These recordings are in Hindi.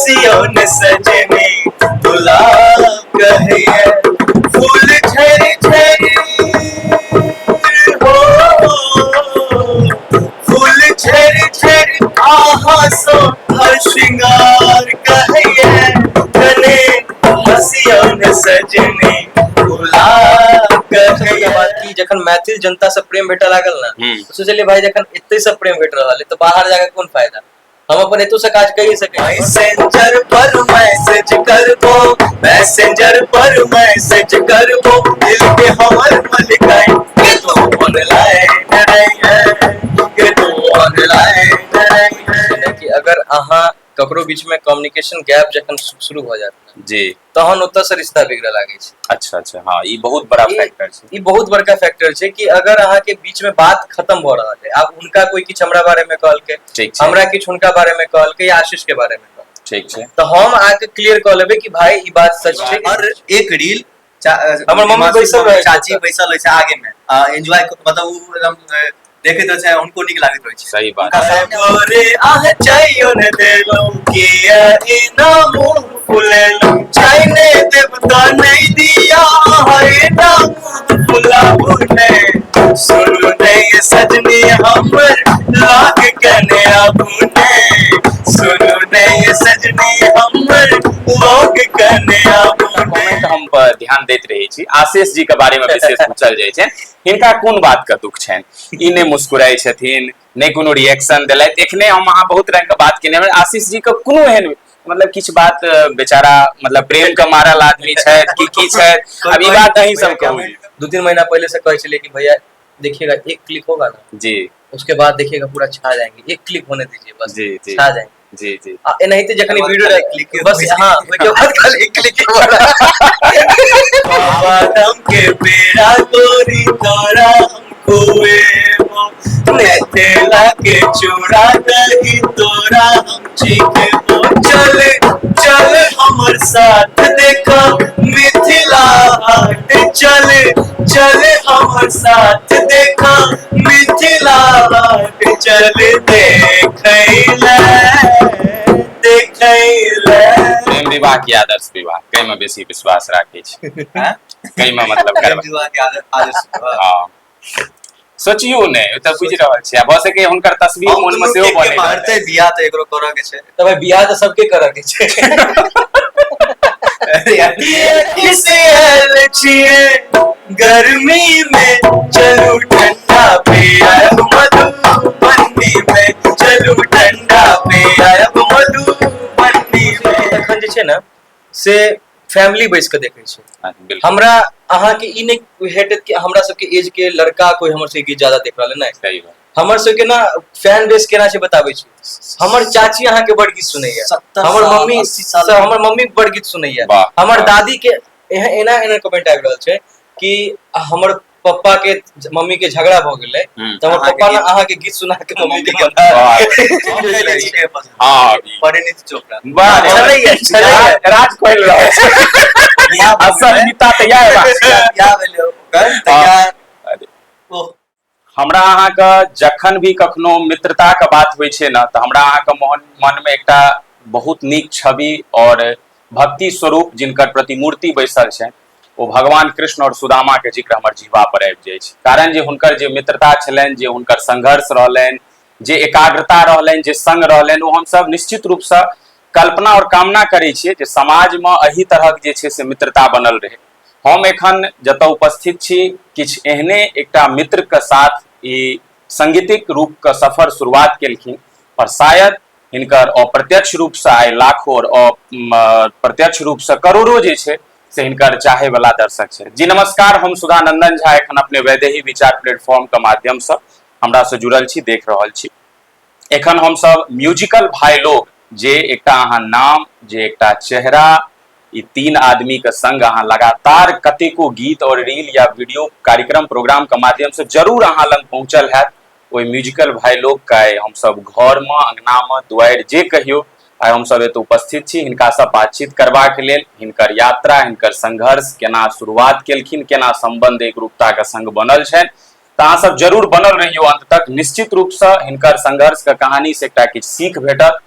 हंसियों ने सजनी गुलाब कहिए फूल झरी झरी हो फूल झरी झरी आहा सो हर श्रृंगार कहिए तने हंसियों ने सजनी गुलाब कहिए। बात की जखन मैथिल जनता से प्रेम भेटे लागल ना तो सोचलिए भाई जखन एते से प्रेम भेट रहल है तो बाहर जाके कौन फायदा, हम अपन एतो से काज कहि सके। मैसेंजर पर मैसेज करबो मैसेंजर पर मैसेज करबो दिल के हमर मलिकाई के तो ऑनलाइन रहिए के तो ऑनलाइन रहिए कि अगर अहाँ ककरो बीच में कम्युनिकेशन गैप जखन शुरू हो जाता जी तहन ओतऽ से रिश्ता बिगड़े लागे छै। अच्छा अच्छा हाँ ई बहुत बड़ा फैक्टर छै, ई बहुत बड़का फैक्टर छै कि अगर अहाँ के बीच में बात खत्म भ रहल है, आब उनका कोई किछ हमरा बारे में कहलकै हमरा किछ उनका बारे में कहलकै या आशीष के बारे में कहलकै ठीक छै तो हम आके क्लियर कह लेबै कि भाई ई बात सच छै। और एक रील हमर मम्मी बैसल रहे चाची बैसल रहे छै आगे में एंजॉय मतलब एकदम देखे तो चाहे उनको निक लागत रहे छै। सही बात रे आह चाहियो ने देलो किया इना मुंह फुलेलो चाइने देवता नहीं दिया है ना मुंह फुलाबुने सुनो ने ये सजनी हमर लाग कने आबुने सुनो ने ये सजनी हमर लाग कने आबुने। हम ध्यान दैत रही छी आशीष जी के बारे में विशेष पूछल जाय छै हिनका कोन बात के दुख छन ई ने मुस्कुराई छथिन ने कोनो रिएक्शन देलैथ एखने हम अहाँ बहुत रंग के बात केने आशीष जी के कोनो एहन मतलब किछ बात बेचारा मतलब प्रेम के मारल आदमी छै की छै अब ई बात अहीं सब कहू। 2-3 महीना पहले से कहे चलिए कि भैया देखिएगा एक क्लिक होगा ना जी उसके बाद देखिएगा पूरा छा जाएंगे एक क्लिक होने दीजिए बस जी जी छा जाएंगे जी जी नहीं तो जखनी वीडियो क्लिक बस हां उसके बाद खाली क्लिक वाला बादाम के पेड़ा गोरी तोरा हमको तेला के चूड़ा दही तोरा हम चीखे चल चल हमर साथ देखा मिथिला हाट चल चल हमर साथ देखा मिथिला हाट चल देखैला प्रेम विवाह की आदर्श विवाह कई में बेसी विश्वास राखे छी कई में मतलब प्रेम विवाह के आदर्श हां सोचियो ने त बुझ रहल छी अब सके हुनकर तस्वीर मन में सेहो बने मारते बियाह त एकरो करऽ के छै त भाई बियाह त सबके करऽ के छै किसे हल छिए गर्मी में चलू ठंडा पे आब मधुबनी में चलू ठंडा पे आब मधुबनी में एखन जे छै ना से फैमिली बेस के देखे छै हमरा अहाँ के ई नहीं हेटत कि हमरा सबके एज के लड़का कोई हमर से गीत ज्यादा देख रहल है नहीं सही बात हमर सबके ना फैन बेस केना छै बताबै छी हमर चाची अहाँ के बड़ गीत सुनैया हमर मम्मी बड़ गीत सुनैया हमर दादी के एना एना कमेंट आबि रहल छै कि हमर पप्पा के मम्मी के झगड़ा भ गेलै त हमर पप्पा ना अहाँ के गीत सुना के मम्मी के हां परिणीत चोपड़ा वाह छलैया राज कोइल रहल छै असल गीता तैयार या भेलो तैयार हमरा अहाँ के जखन भी कखनो मित्रता के बात होय छै ना त हमरा अहाँ के मन में एकटा बहुत नीक छवि और भक्ति स्वरूप जिनकर प्रतिमूर्ति बैसल छै वो भगवान कृष्ण और सुदामा के जिक्र हमर जीवा पर आबि जाय छै कारण जे हुनकर जे मित्रता छलैन जे हुनकर संघर्ष रहलैन जे एकाग्रता रहलैन जे संग रहलैन वो हम सब निश्चित रूप से कल्पना और कामना करै छियै जे समाज में एही तरहक जे छै से मित्रता बनल रहे। हम एखन जतऽ उपस्थित छी किछ एहने एकटा मित्र के साथ ई सांगीतिक रूप के सफर शुरुआत केलखिन और शायद हिनकर अप्रत्यक्ष रूप से आइ लाखों और प्रत्यक्ष रूप से करोड़ों जे छै से हिनकर चाहे वाला दर्शक छै। जी नमस्कार, हम सुधानंदन झा एखन अपने वैदेही विचार प्लेटफॉर्म के माध्यम से हमरा से जुड़ल छी देख रहल छी। एखन हम सब म्यूजिकल भाई लोग जे एकटा अहाँ नाम जे एकटा चेहरा ई 3 आदमी के संग अहाँ लगातार कतेको गीत और रील या वीडियो कार्यक्रम प्रोग्राम के माध्यम से जरूर अहाँ लग पहुंचल हैत ओई म्यूजिकल भाई लोग के हम सब घर में अंगना में दुआर जे कहियो आइ हम सब एत उपस्थित छी हिनका सब बातचीत करबाक लेल हिनकर यात्रा हिनकर संघर्ष केना शुरुआत केलखिन केना संबंध एकरूपता के संग बनल छनि त अहाँ सब जरूर बनल रहियो अंत तक निश्चित रूप से हिनकर संघर्ष के कहानी से एकटा किछ सीख भेटत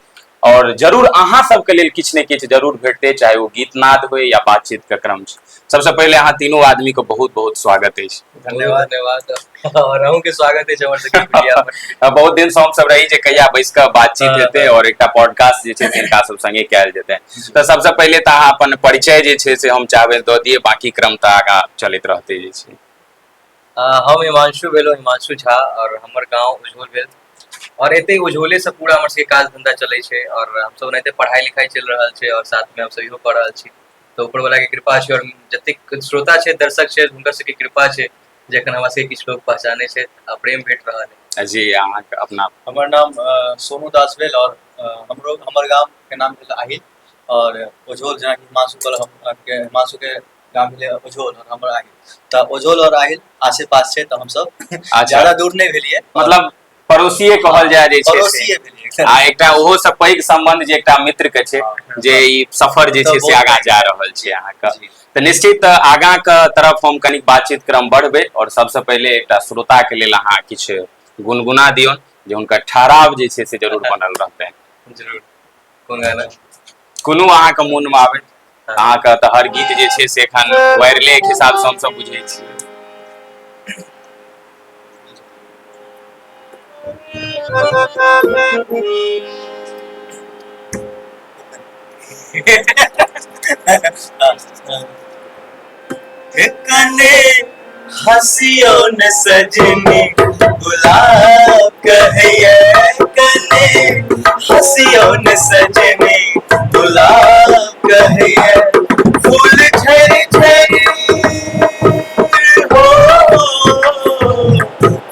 और जरूर अहाँ सबके लेल किछु ने किछु जरूर भेटते, चाहे वो गीत नाद हो या बातचीत के क्रम छै। सबसे पहले अहाँ तीनों आदमी को बहुत बहुत स्वागत है। धन्यवाद धन्यवाद और अहूँ के स्वागत है हमर सबके मीडिया पर। बहुत दिन से हम सब रही जे कहिया बैस के बातचीत हेते और एकटा पॉडकास्ट जे छै तिनका सब संगे कैल जेतै। तो सबसे पहले तो अहाँ अपन परिचय जे छै से हम चाहबे दऽ दिए, बाकी क्रम तो आगा चलैत रहते जे छै। हम हिमांशु भेलो, हिमांशु झा, और हमर गांव उज्जवल भेल, और एते उज्जवले से पूरा हमर सबके काज धंधा चलै छै, और हम सब एते पढ़ाई लिखाई चल रहल छै, और साथ में हम सब इहो पढ़ रहल छी। तो ऊपर वाला के कृपा छै, और जतेक श्रोता छै, दर्शक छै, हुनकर सबके कृपा छै, जखन हमरा सबके किछु लोग पहचाने छै आ प्रेम भेट रहल है। जी अहाँ अपना। हमर नाम सोनू दास भेल, और हमर गाम के नाम भेल आहिल, और उज्जवल जेना हिमांशु कहल, हिमांशु के गाम भेल उज्जवल और हमर आहिल। तो उज्जवल और आहिल आसे पास छै, तो हम सब ज्यादा दूर नहीं भेलिए, मतलब पड़ोसिये कहल जाय जे छै पड़ोसिये भेलिए। आ एकटा ओहो से पैघ संबंध जे एकटा मित्र के छै, जे ई सफर जे छै से आगा जा रहल छै अहाँ के। तो निश्चित आगा के तरफ हम कनिक बातचीत क्रम बढ़बे, और सबसे पहले एकटा श्रोता के लेल अहाँ किछु गुनगुना दियौन जे हुनकर ठहराव जे छै से जरूर बनल रहतै। जरूर, कोन गाना? कोनो अहाँ के मोन में आबै। अहाँ के तो हर गीत जे छै से एखन वायरले के हिसाब से हम सब बुझै छी। कने हंसियो न सजनी गुलाब कहिए, कने हंसियो न सजनी गुलाब कहिए, फूल झरी झरी हो,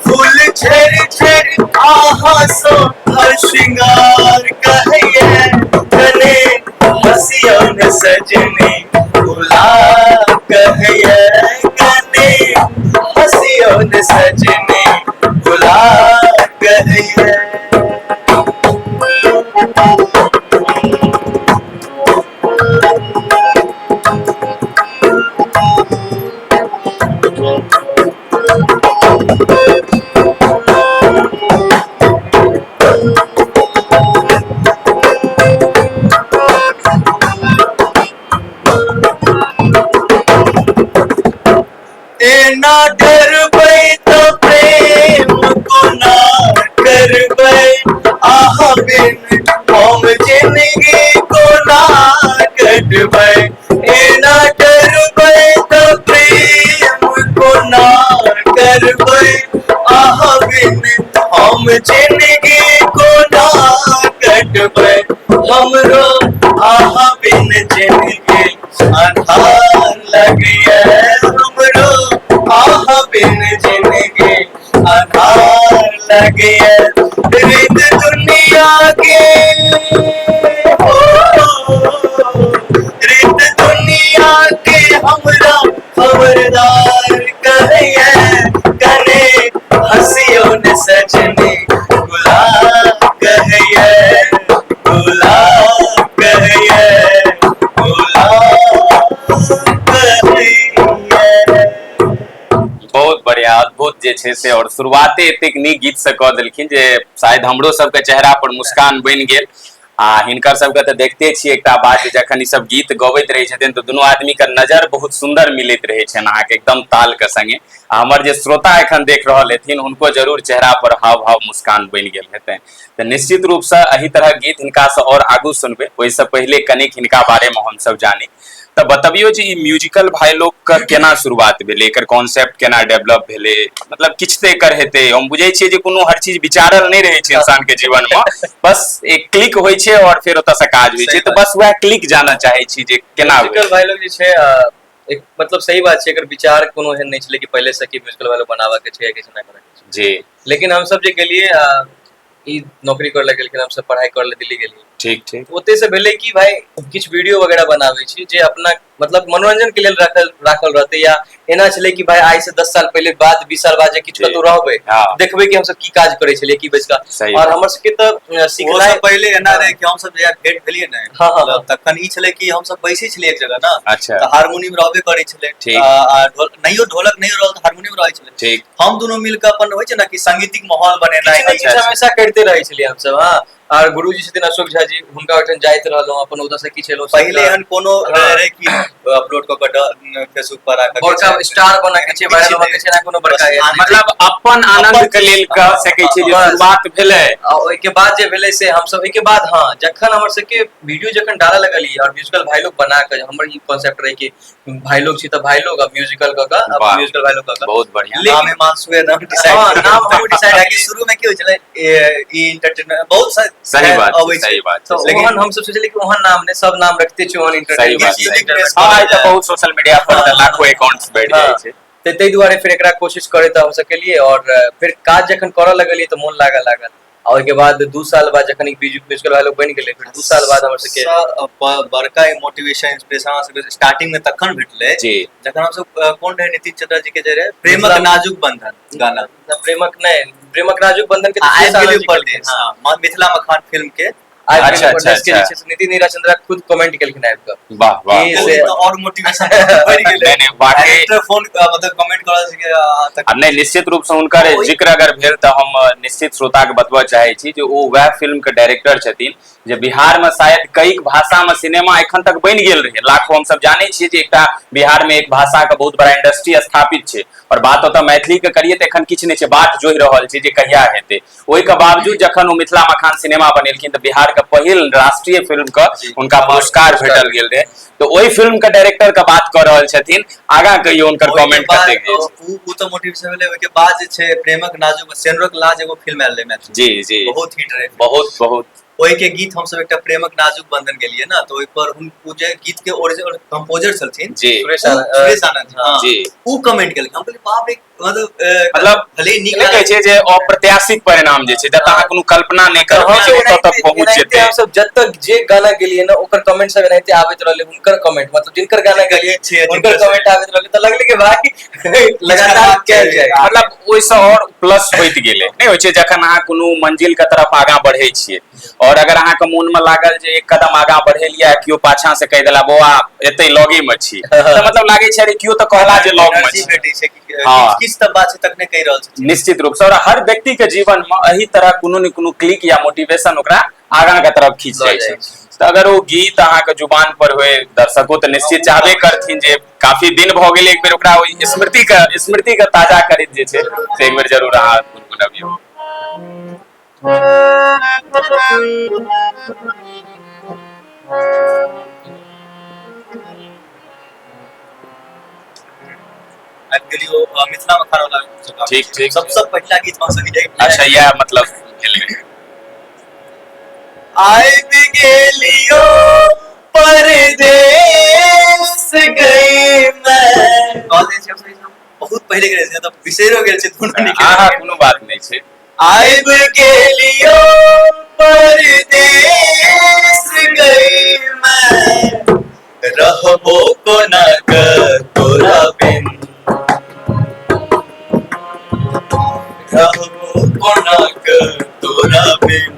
फूल झरी झरी आहा सो हर श्रृंगार कहिए, कने हंसियो न सजनी गुलाब कहिए, कने हंसियो न सजनी गुलाब कहिए। ना डरबै तो प्रेम को ना करबै, आह बिन हम जिंदगी को ना कटबै। ना डरबै तो प्रेम को ना करबै, आह बिन हम जिंदगी को ना कटबै। हमरो आह बिन जिंदगी अन्हार लगिए, हमरो आह बिन जिंदगी अन्हार लगिए। रित दुनिया के हो, रित दुनिया के हमरा खबरदार कहिए, कने हंसियो न सजनी गुलाब कहिए, गुलाब कहिए, गुलाब कहिए। बहुत बढ़िया, अद्भुत जे छै से, और शुरुआते एतेक नीक गीत से कह देलखिन जे शायद हमरो सबके चेहरा पर मुस्कान बनि गेल। आ हिनकर सबके तऽ देखते छियै एकटा बात, जखन ई सब गीत गबैत रहै छथिन तऽ दुनू आदमी के नजर बहुत सुंदर मिलैत रहै छनि अहाँके एकदम ताल के संगे। आ हमर जे श्रोता एखन देख रहल हेथिन हुनको जरूर चेहरा पर हाव भाव मुस्कान बनि गेल हेतै। तऽ निश्चित रूप से एही तरह गीत हिनका से और आगू सुनबै, ओहिसँ पहिले कनिक हिनका बारे में हम सब जानी। तऽ बतबियौ जे ई म्यूजिकल भाई लोग के केना शुरुआत भेलै, एकर कॉन्सेप्ट केना डेवलप भेलै, मतलब किछ तऽ एकर हेतै। हम बुझै छियै जे कोनो हर चीज विचारल नहीं रहै छै इंसान के जीवन में, बस एक क्लिक होइ छै और फिर ओतऽ से काज होइ छै। तऽ बस वह क्लिक जानऽ चाहै छी जे केना म्यूजिकल भाई लोग जे छै एक मतलब सही बात छै, एकर विचार कोनो एहन नहीं छलै कि पहले से कि म्यूजिकल भाई लोग बनावा के छै या किछ ना करे के छै जी। लेकिन हम सब जे गेलिए ई नौकरी करे लगे, लेकिन हम सब पढ़ाई करे ले दिल्ली गेलिए। ठीक ठीक। ओते से भेले कि भाई किछ वीडियो वगैरह बनावे छी जे अपना मतलब मनोरंजन के लेल राखल रहते, या एना छले कि भाई आइ से 10 साल पहले बाद 20 साल बाद जे किछ कतौ रहबै देखबै कि हम सब की काज करे छलिए की बजका। और हमर सबके त सिखनाइ पहले एना रहे कि हम सब जे भेट भेलिए ने, तखन ई छले कि हम सब बैसे छलिए एक जगह ना, त हारमोनियम रहबे करै छले, नहियो ढोलक नहीं रहल त हारमोनियम रहै छले। ठीक। हम दोनों मिलकर अपन होय छै ना कि सांगीतिक माहौल बनेनाइ हमेशा करते रहे छलिए हम सब। हां, और गुरुजी छथिन अशोक झा जी, हुनका ओठन जाइत रहलहुं, अपन ओतऽ से किछ एलो पहिले एहन कोनो रहे कि अपलोड क के फेसबुक पर राखा बड़का स्टार बना के छै, वायरल होके छै ना कोनो बड़का है। मतलब अपन आनंद के लेल कह सकै छी जे शुरुआत भेलै, ओइ के बाद जे भेलै से हम सब, ओइ के बाद हां जखन हमर सबके वीडियो जखन डाला लगलिए और म्यूजिकल भाई लोग बना के, हमर ई कांसेप्ट रहे कि भाई लोग छी त भाई लोग अब म्यूजिकल क अब म्यूजिकल भाई लोग क बहुत बढ़िया नाम हिमांशु नाम डिसाइड हां नाम हम डिसाइड कि शुरू में की होय छले ई एंटरटेनमेंट बहुत सही बात तो ओहन हम सब सोचले कि ओहन नाम ने सब नाम रखते छै, ओहन एंटरटेनमेंट। हां ई त बहुत सोशल मीडिया पर लाखों अकाउंट्स बैठ जाय छै, तै दुआरे फिर एकरा कोशिश करे त हो सकेलिए। और फिर काज जखन करऽ लगलिए त मोन लागल और के बाद 2 साल बाद जखन म्यूजिकल वाला बन गेले, फिर 2 साल बाद हमर सबके बड़का मोटिवेशन इंस्पिरेशन सब स्टार्टिंग में तखन भेटले जी जखन हम सब कोन रहे नितिन चड्डा जी के जे रहे प्रेमक नाजुक बंधन गाना, प्रेमक नाजुक बंधन के हां मिथिला मखान फिल्म के अच्छा नितिन नीरा चंद्रा खुद कमेंट केलखिन आबि के, वाह वाह से और मोटिवेशन बढ़ गेलै। नहीं बाकी फोन मतलब कमेंट करल छै अब नहीं, निश्चित रूप से हुनकर जिक्र अगर भेल त हम निश्चित श्रोता के बतबऽ चाहे छी जे ओ वह फिल्म के डायरेक्टर छथिन जे बिहार में शायद कई भाषा में सिनेमा एखन तक बनि गेल रहे, लाखों हम सब जाने छियै जे एकटा बिहार में एक भाषा के बहुत बड़ा इंडस्ट्री स्थापित छै, और बात ओतऽ मैथिली के करिए त एखन किछ नहि छै, बाट जोहि रहल छै जे कहिया हेतै। ओहि के बावजूद जखन ओ मिथिला मखान सिनेमा बनेलखिन त बिहार के पहिल राष्ट्रीय फिल्म का उनका पुरस्कार भेटल गेल रहे, तो ओहि फिल्म के डायरेक्टर के बात कर रहल छथिन। आगा कहियो उनकर कमेंट कते गेल उ तो मोटिवेशन भेलै। ओइ के बाद जे छै प्रेमक नाजुक सेनरक लाज एगो फिल्म आयल रहे मैथिली, जी बहुत हिट रहे, बहुत ओहि के गीत हम सब एकटा प्रेमक नाजुक बंधन गेलिए ना, तो ओइ पर उ जे गीत के ओरिजिनल कंपोजर छलथिन जी सुरेश आनंद जी उ कमेंट केलखिन। हम कहलिए बाप रे, मतलब भले नीक कहै छै जे अप्रत्याशित परिणाम जे छै, जतऽ अहाँ कोनो कल्पना नहि करबै जे ओतऽ तक पहुंच जेतै। हम सब जब तक जे गाना गेलिए ना ओकर कमेंट सब एनाहिते आबैत रहले, हुनकर कमेंट मतलब जिनकर गाना गेलिए हुनकर कमेंट आबैत रहले, त लगले कि भाई लगातार कैल जाय, मतलब ओइ से और प्लस होइत गेलै। नहि होइ छै जखन अहाँ कोनो मंजिल के तरफ आगां बढ़ै छियै और अगर अहाँ के मोन में लागल जे एक कदम आगां बढ़ेलियै, केओ पाछा से कहि देला बौआ एतै लगे में छी, त मतलब लागे छै अरे केओ त कहला जे लग में छी, भेटै छै किछ त बात छै तकने कहि रहल छै। निश्चित रूप से, और हर व्यक्ति के जीवन में एही तरह कोनो न कोनो क्लिक या मोटिवेशन ओकरा आगां के तरफ खींच जाय छै। तो अगर वो गीत अहाँ के जुबान पर होए, दर्शकों तो निश्चित चाहबे करथिन जे काफी दिन भ गेलै एक बेर ओकरा स्मृति के ताजा करैत जे छै से एक बेर जरूर अहाँ गुनगुनबियौ। मिथिला मखान वाला ठीक सबसे पहला गीत हम सब यही। अच्छा यह मतलब आइब गेलियो परदेस गई मैं, बहुत पहले के रहै, तब बिसैरो गेल छै कोनो निके। हां कोनो बात नहीं छै। आइब गेलियो परदेस गई मैं, रहबो कोना क तोरा बिन, रहबो कोना क तोरा बिन।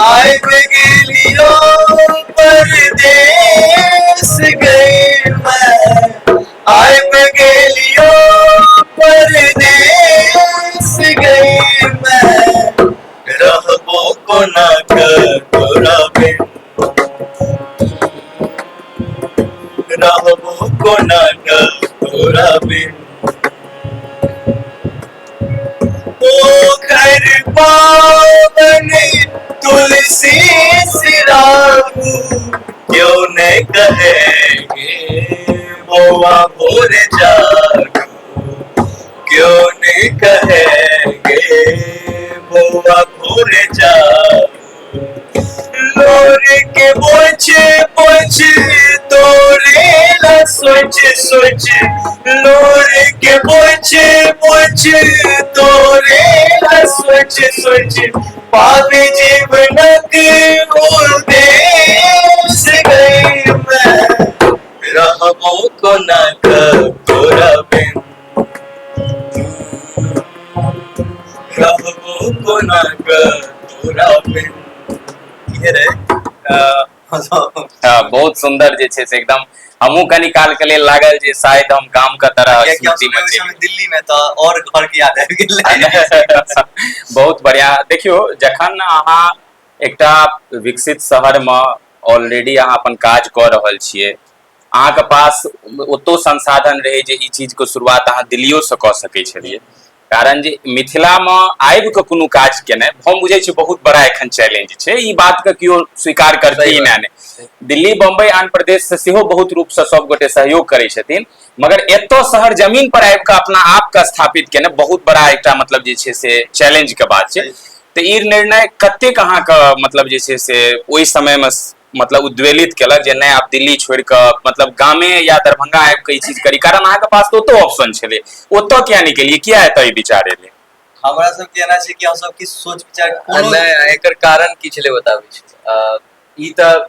आइब गेलियो परदेस गई मैं, आइब गेलियो परदेस गई मैं, रहबो कोना क तोरा बिन, रहबो कोना क तोरा बिन। पोखर पावन तुलसी सिराहू, क्यों न कहेंगे बौआ भोर जागू, क्यों न कहेंगे बौआ भोर जागू। लोर के पोछ पोछ तोरे ला सोच सोच, लोर के पोछ पोछ तोरे ला सोच सोच, पापी जीवनक उद्देश गई मैं, रहबो कोना क तोरा बिन, रहबो कोना क तोरा बिन। हाँ, बहुत सुंदर जे छै से एकदम हमहू कनी काल के लेल लागल जे शायद हम गाम का तरह कियाकि हम स्मृति सब में ओहि चलि समय दिल्ली में तो और घर के याद आबि गेलै। बहुत बढ़िया। देखियो जखन अहाँ एकटा विकसित शहर में ऑलरेडी अहाँ अपन काज कऽ रहल छियै, अहाँके पास ओतो संसाधन रहे जे ई चीज के शुरुआत अहाँ दिल्लियो से कऽ सकै छलियै, कारण जे मिथिला में आबि कऽ कोनो काज केनाइ हम बुझै छी बहुत बड़ा एखन चैलेंज छै, ई बात के केओ स्वीकार करते ही ना ने। दिल्ली बम्बई आन प्रदेश से सेहो बहुत रूप से सब गोटे सहयोग करै छथिन, मगर एतो शहर जमीन पर आबि कऽ अपना आप के स्थापित केनाइ बहुत बड़ा एकटा मतलब जे छै से चैलेंज के बात छै। तो ई निर्णय कतेक अहाँके मतलब जे छै से ओहि समय में मतलब उद्वेलित केलक जे नहीं आप दिल्ली छोड़ कऽ मतलब गामे या दरभंगा आबि कऽ ई चीज करी, कारण अहाँके पास तो ओतो ऑप्शन छलै, ओतो किया नहीं केलिए, किया एतऽ ई विचार एलै? हमरा सब के एना छै कि हम सब किछ सोच विचार नहीं, एकर कारण की छलै बताबै छी। ई तऽ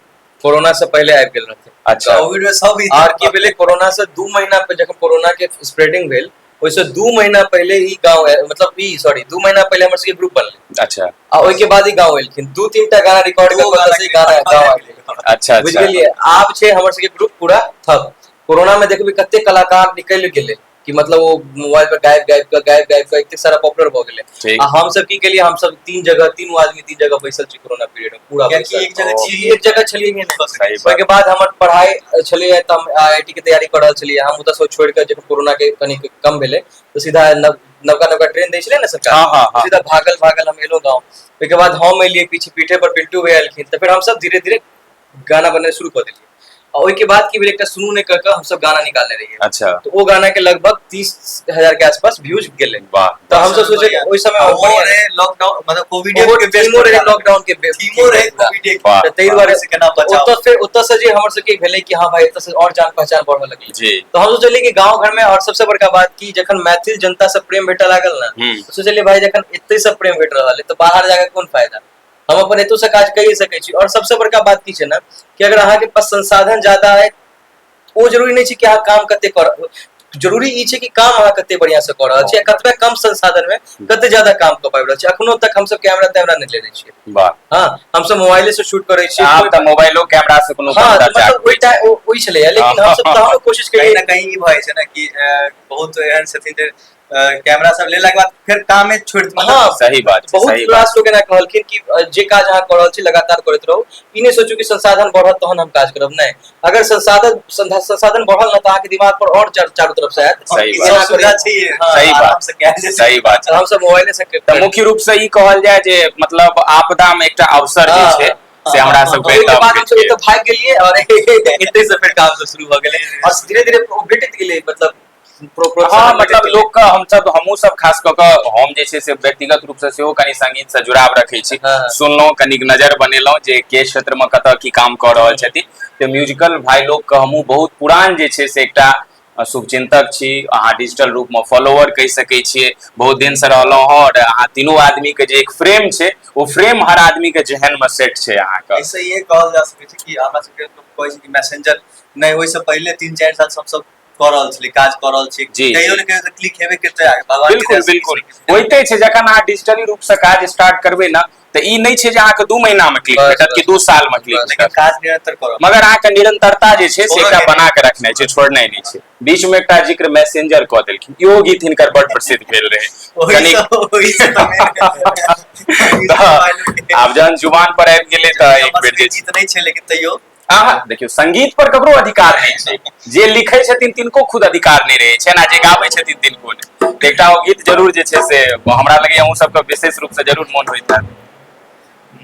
कोरोना से पहले आबि गेल रहथिन। अच्छा, कोविड में सब और की भेलै, कोरोना से 2 महीना पे जखन कोरोना के स्प्रेडिंग भेल, ओइसे 2 महीना पहले ही गांव मतलब ई सॉरी 2 महीना पहले हमर सबके ग्रुप बनलै। अच्छा, आ ओइ के बाद ही गांव एलखिन, 2-3 टा गाना रिकॉर्ड दो करके गाना से गाना गांव आ गेलै। अच्छा, बुझ अच्छा, गेलियै? आब छै हमर सबके ग्रुप पूरा ठप। कोरोना में देखबै कते कलाकार निकलि गेलै कि मतलब वो मोबाइल पर गायब इतने सारा पॉपुलर भ गेलै। ठीक। आ हम सब की केलिए, हम सब 3 जगह 3 आदमी 3 जगह बैसल छी कोरोना पीरियड में पूरा कियाकि बैसल। एक जगह ओ, छी, एक जगह छलिए ही सही नहीं। बात। ओइ के बाद हमर पढ़ाई छलिए त हम आईआईटी के तैयारी कर रहल छलिए, हम ओतऽ से छोड़ के जब कोरोना के कनी कम भेलै तो सीधा नवका ट्रेन दै छलै ने सरकार, हाँ, हाँ, हाँ। सीधा भागल हम एलो गाँव। ओइ के बाद हम एलिए पीठे पर पिंटू भैया एलखिन, तो फिर हम सब धीरे धीरे गाना बनना शुरू कर दिलिए। और ओइ के बाद की भेलै, एकटा सुनू ने कह के हम सब गाना निकालने रहिए। अच्छा, तो वो गाना के लगभग 30,000 के आसपास व्यूज गेलै। वाह, तो हम सब सोचे ओइ समय वो रे लॉकडाउन मतलब कोविड के बेस थीमो रहे लॉकडाउन के थीमो रहे कोविड के। वाह, तो तै दुआरे से केना बचाव। ओतऽ से जे हमर सबके भेलै कि हाँ भाई एतऽ से और जान पहचान बढ़ऽ लगलै। जी, तो हम सोचलिए कि गांव घर में, और सबसे बड़का बात की जखन मैथिल जनता से प्रेम भेटऽ लागल ना, तो सोचलिए भाई जखन एते से प्रेम भेट रहल है तो बाहर जाके कोन फायदा, हम अपन एतौ से काज करिए सकै छी। और सबसे बड़का बात की छै ना कि अगर अहाँ के पास संसाधन ज्यादा है, वो जरूरी नहीं छै कि अहाँ काम कते कर, जरूरी ई छै कि काम अहाँ कते बढ़िया से कर रहल छी, कतबे कम संसाधन में कते ज्यादा काम कर पाबि रहल छी। अखनो तक हम सब कैमरा तैमरा नहीं लेने छियै। वाह, हाँ, हम सब मोबाइले से शूट करै छी। आब तऽ मोबाइलो कैमरा से कोनो हाँ, अंतर जाग मतलब ओइ छलैया, लेकिन हम सब तहनो कोशिश कहीं करिए। ना कहीं ई भए छै ना कि बहुत एहन छथिन जे कैमरा सब लेला के बाद फिर कामे छोड़ हाँ, सही बात छै, बहुत सही रास बात। लोग एना कहलखिन कि जे काज अहाँ कर रहल छी लगातार करैत रहू, ई नहीं सोचू कि संसाधन बढ़त तहन हम काज करब। नहीं, अगर संसाधन बढ़ल ना तो अहाँके दिमाग पर और चारों तरफ से आयत। सही ई बात। सब सुविधा छै, सही बात। आराम से कैल जे सही बात हम सब मोबाइले से तऽ मुख्य रूप से ई कहल जाय जे मतलब आपदा में एकटा अवसर जे छै से हमरा सबके ओइ के बाद हम सब भेट एतऽ भाग गेलिए और एते से फिर काम सब शुरू भ गेलै और धीरे धीरे भेटत गेलै मतलब हाँ, मतलब लोग का हमहू सब खास कऽ कऽ हम जे छै से व्यक्तिगत रूप से सेहो कनी संगीत से जुड़ाव रखै छी। हाँ। सुनलहुँ, कनिक नजर बनेलहुँ जे के क्षेत्र में कतऽ की काम कऽ रहल छथिन। तऽ म्यूजिकल भाई लोग के हमहू बहुत पुरान जे छै से एकटा शुभचिंतक छी, अहाँ डिजिटल रूप में फॉलोअर कहि सकै छियै। बहुत दिन से रहलहुँ हँ और अहाँ तीनों आदमी के जे एक फ्रेम छै, वो फ्रेम हर आदमी के जेहन में सेट छै अहाँके। ऐसे ये कहल जा सकै छै कि हमरा सबके लोग कहै छै कि मैसेंजर नहीं, ओइ से पहले 3-4 साल हम सब कऽ रहल छी, काज कऽ रहल छी, जी, कहियो जी। ने कहियो तऽ क्लिक हेबे करतै आगे भगवान के बिल्कुल दया से बिल्कुल किसी के। होइते छै, जखन अहाँ डिजिटली रूप से काज स्टार्ट करबै ना तऽ ई नहीं छै जे अहाँके 2 महीना में क्लिक बस, भेटत कि बस, 2 साल में क्लिक लेकिन भेटत, काज निरंतर करब। मगर अहाँके निरंतरता जे छै से एकटा बना के रखनाइ छै, छोड़नाइ नहीं छै। बीच में एकटा जिक्र मैसेंजर कऽ देलखिन, इहो गीत हिनकर बड़ प्रसिद्ध भेल रहे। ओहि से आब जहन जुबान पर आबि गेलै तऽ एक बेर जे गीत नहीं छै लेकिन तैयो देखियो संगीत पर ककरो अधिकार नहीं छै, जे लिखै छथिन तिनको खुद अधिकार नहीं रहे छै ना, जे गाबै छथिन तिनको नहीं। तऽ एकटा ओ गीत जरूर जे छै से हमरा लगैया अहूँ सबके विशेष रूप से जरूर मोन होइत हैत।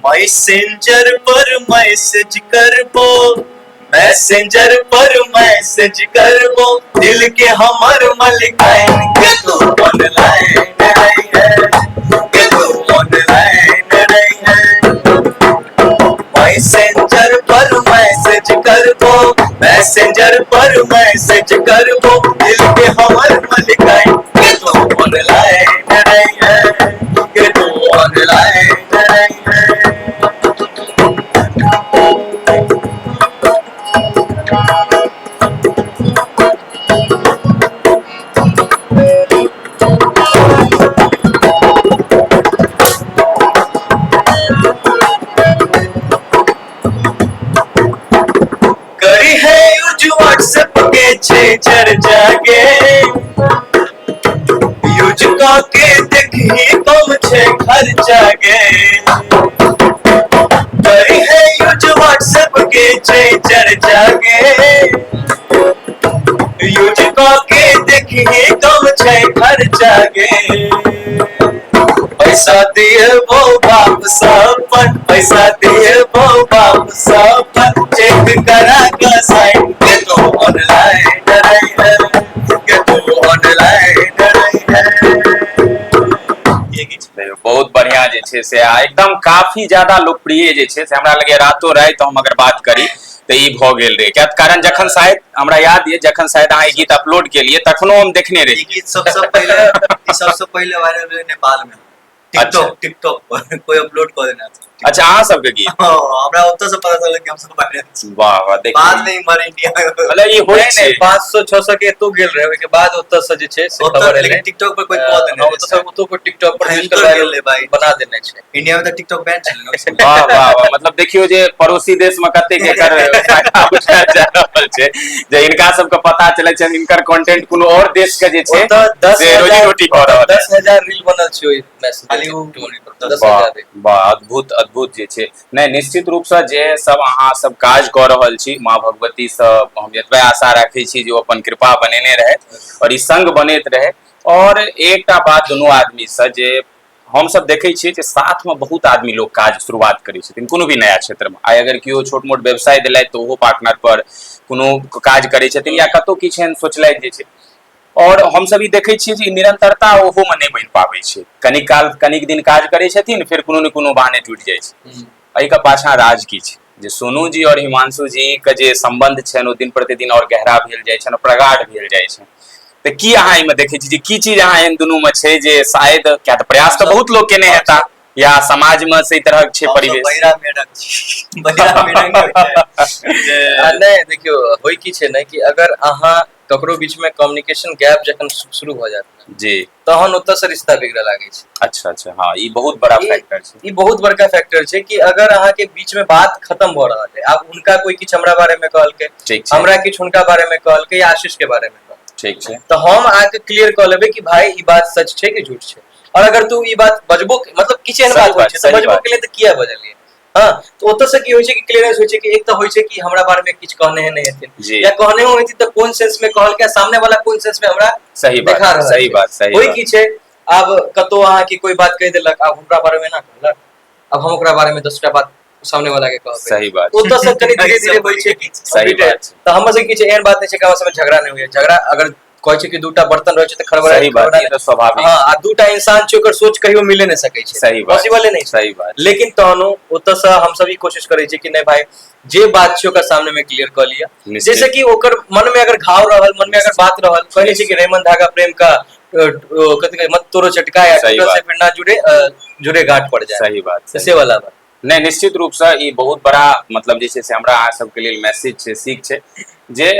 मैसेंजर पर मैसेज करबो, मैसेंजर पर मैसेज करबो, दिल के हमर मलिकाइन के तू ऑनलाइन रही है, के तू ऑनलाइन रही है। मैसेंजर पर मैसेज करबो, मैसेंजर पर मैसेज करबो, दिल के हमर मलिकाइन के तू ऑनलाइन रही है, के तू ऑनलाइन रही है। चढ़ जागे यूज के देखी कम छे घर जागे करे है यूज व्हाट्सएप के छे चढ़ जागे यूज के देखी कम छे घर जागे पैसा दिए वो बाप सपन पैसा दिए वो बाप सपन चेक करा का साइन के तो ऑनलाइन डराई है के तो ऑनलाइन डराई है ये गीत बहुत बढ़िया जे छै से एकदम काफी ज्यादा लोकप्रिय जे छै से हमरा लगे रातो राति तो हम अगर बात करी तो ई भ गेल रहे क्या कारण जखन शायद हमरा याद ये जखन शायद अहाँ ई गीत अपलोड केलिए तखनो हम देखने रही गीत सबसे पहले वायरल हुए नेपाल में टिकटॉक पर कोई अपलोड कर देना अच्छा अहाँ सबके गीत हमरा ओतऽ से पता चलल कि हम सब वायरल छी वाह वाह देखिए बाद में हमारे इंडिया मतलब ई होय छै 500 600 के तो गेल रहे के बाद ओतऽ से जे छै से खबर एले लेकिन टिकटॉक पर कोई कह देने ओतऽ से ओतऽ को टिकटॉक पर यूज कर ले भाई बना देने छै इंडिया में तो टिकटॉक बैन चल वाह वाह वाह मतलब देखियो जे पड़ोसी देश में कते के कर फायदा उठा जा रहल छै जे इनका सबके पता चले छै इनकर कंटेंट कोनो और देश के जे छै से रोजी रोटी क रहल 10,000 रील बनल छै ओइ मैसेज 10,000 वाह अद्भुत अद्भुत जे छै नहीं निश्चित रूप से जे सब अहाँ सब काज क रहल छी माँ भगवती से हम एतबे आशा राखै छी जे ओ अपन कृपा बनेने रहे और ई संग बनैत रहे और एकटा बात दुनू आदमी से जे हम सब देखे छियै जे साथ में बहुत आदमी लोग काज शुरुआत करै छथिन कोनो भी नया क्षेत्र में आइ अगर केओ छोट मोट व्यवसाय देलथि तो ओहो पार्टनर पर कोनो काज करै छथिन या कतौ किछु एहन सोचलथि जे छै और हम सब ई देखे छियै जे निरंतरता ओहो में नहीं बन पाबै छै कनिक दिन काज करै छथिन फिर कोनो न कोनो बहाने टूट जाइ छै एहि का पाछा राज की छै जे सोनू जी और हिमांशु जी के जे संबंध छनि ओ दिन प्रतिदिन और गहरा भेल जाइ छनि प्रगाढ़ भेल जाइ छै तो की अहाँ एहिमे देखै छी जे की चीज अहाँ एहन दुनू में छै जे शायद क्या तो प्रयास तो बहुत लोग केने हेता या समाज में से तरह छै परिवेश बहिरा मेढक नहीं देखियो होय की छै ने कि अगर अहाँ ककरो बीच में कम्युनिकेशन गैप जखन शुरू भ जात जी तहन ओतऽ से रिश्ता बिगड़े लागे छै अच्छा अच्छा हाँ ई बहुत बड़ा फैक्टर छै ई बहुत बड़का फैक्टर छै कि अगर अहाँ के बीच में बात खत्म भ रहल है आब उनका कोई किछ हमरा बारे में कहलकै हमरा किछ उनका बारे में कहलकै या आशीष के बारे में ठीक छै तो हम आके क्लियर कर लेबे कि भाई ई बात सच छै कि झूठ छै और अगर तू ई बात बजबो मतलब किछ एहन बात होय छै त बजबो के लिए त किया बजलिए हां तो ओतऽ से की होय छै कि क्लियरेंस होय छै कि एक तो होय छै कि हमरा बारे में किछ कहने है नहीं हेथिन या कहने होय छै त कोन सेंस में कहल के सामने वाला कोन सेंस में हमरा सही बात सही होय की छै आब कतो अहाँ की कोई बात कह देलक आब हमरा बारे में ना कहलक अब हम ओकरा बारे में 10टा बात सामने वाला के कहबै सही बात ओतऽ से कनी धीरे-धीरे होय छै कि सही बात त हमर से किछ एहन बात नै छै कि आपस में झगड़ा नै होय झगड़ा अगर कहै छै कि दूटा बर्तन रहै छै त खड़बड़ाई सही बात ई त स्वाभाविक हां आ दूटा इंसान छै ओकर सोच कहियो मिले नै सकै छै सही बात पॉसिबल नै सही बात लेकिन तहनो ओतऽ से हम सब ई कोशिश करै छी कि नै भाई जे बात छै ओकर सामने में क्लियर कर लिया जैसे कि ओकर मन में अगर घाव रहल मन में अगर बात रहल कहै छै कि रेमन धागा प्रेम का कथि मत तोरो चटका या टूटे से फिर ना जुड़े गांठ पड़ जाए सही बात से वाला बात नहीं निश्चित रूप से ई बहुत बड़ा मतलब जे छै से हमरा अहाँ सबके लेल मैसेज छै सीख छै जे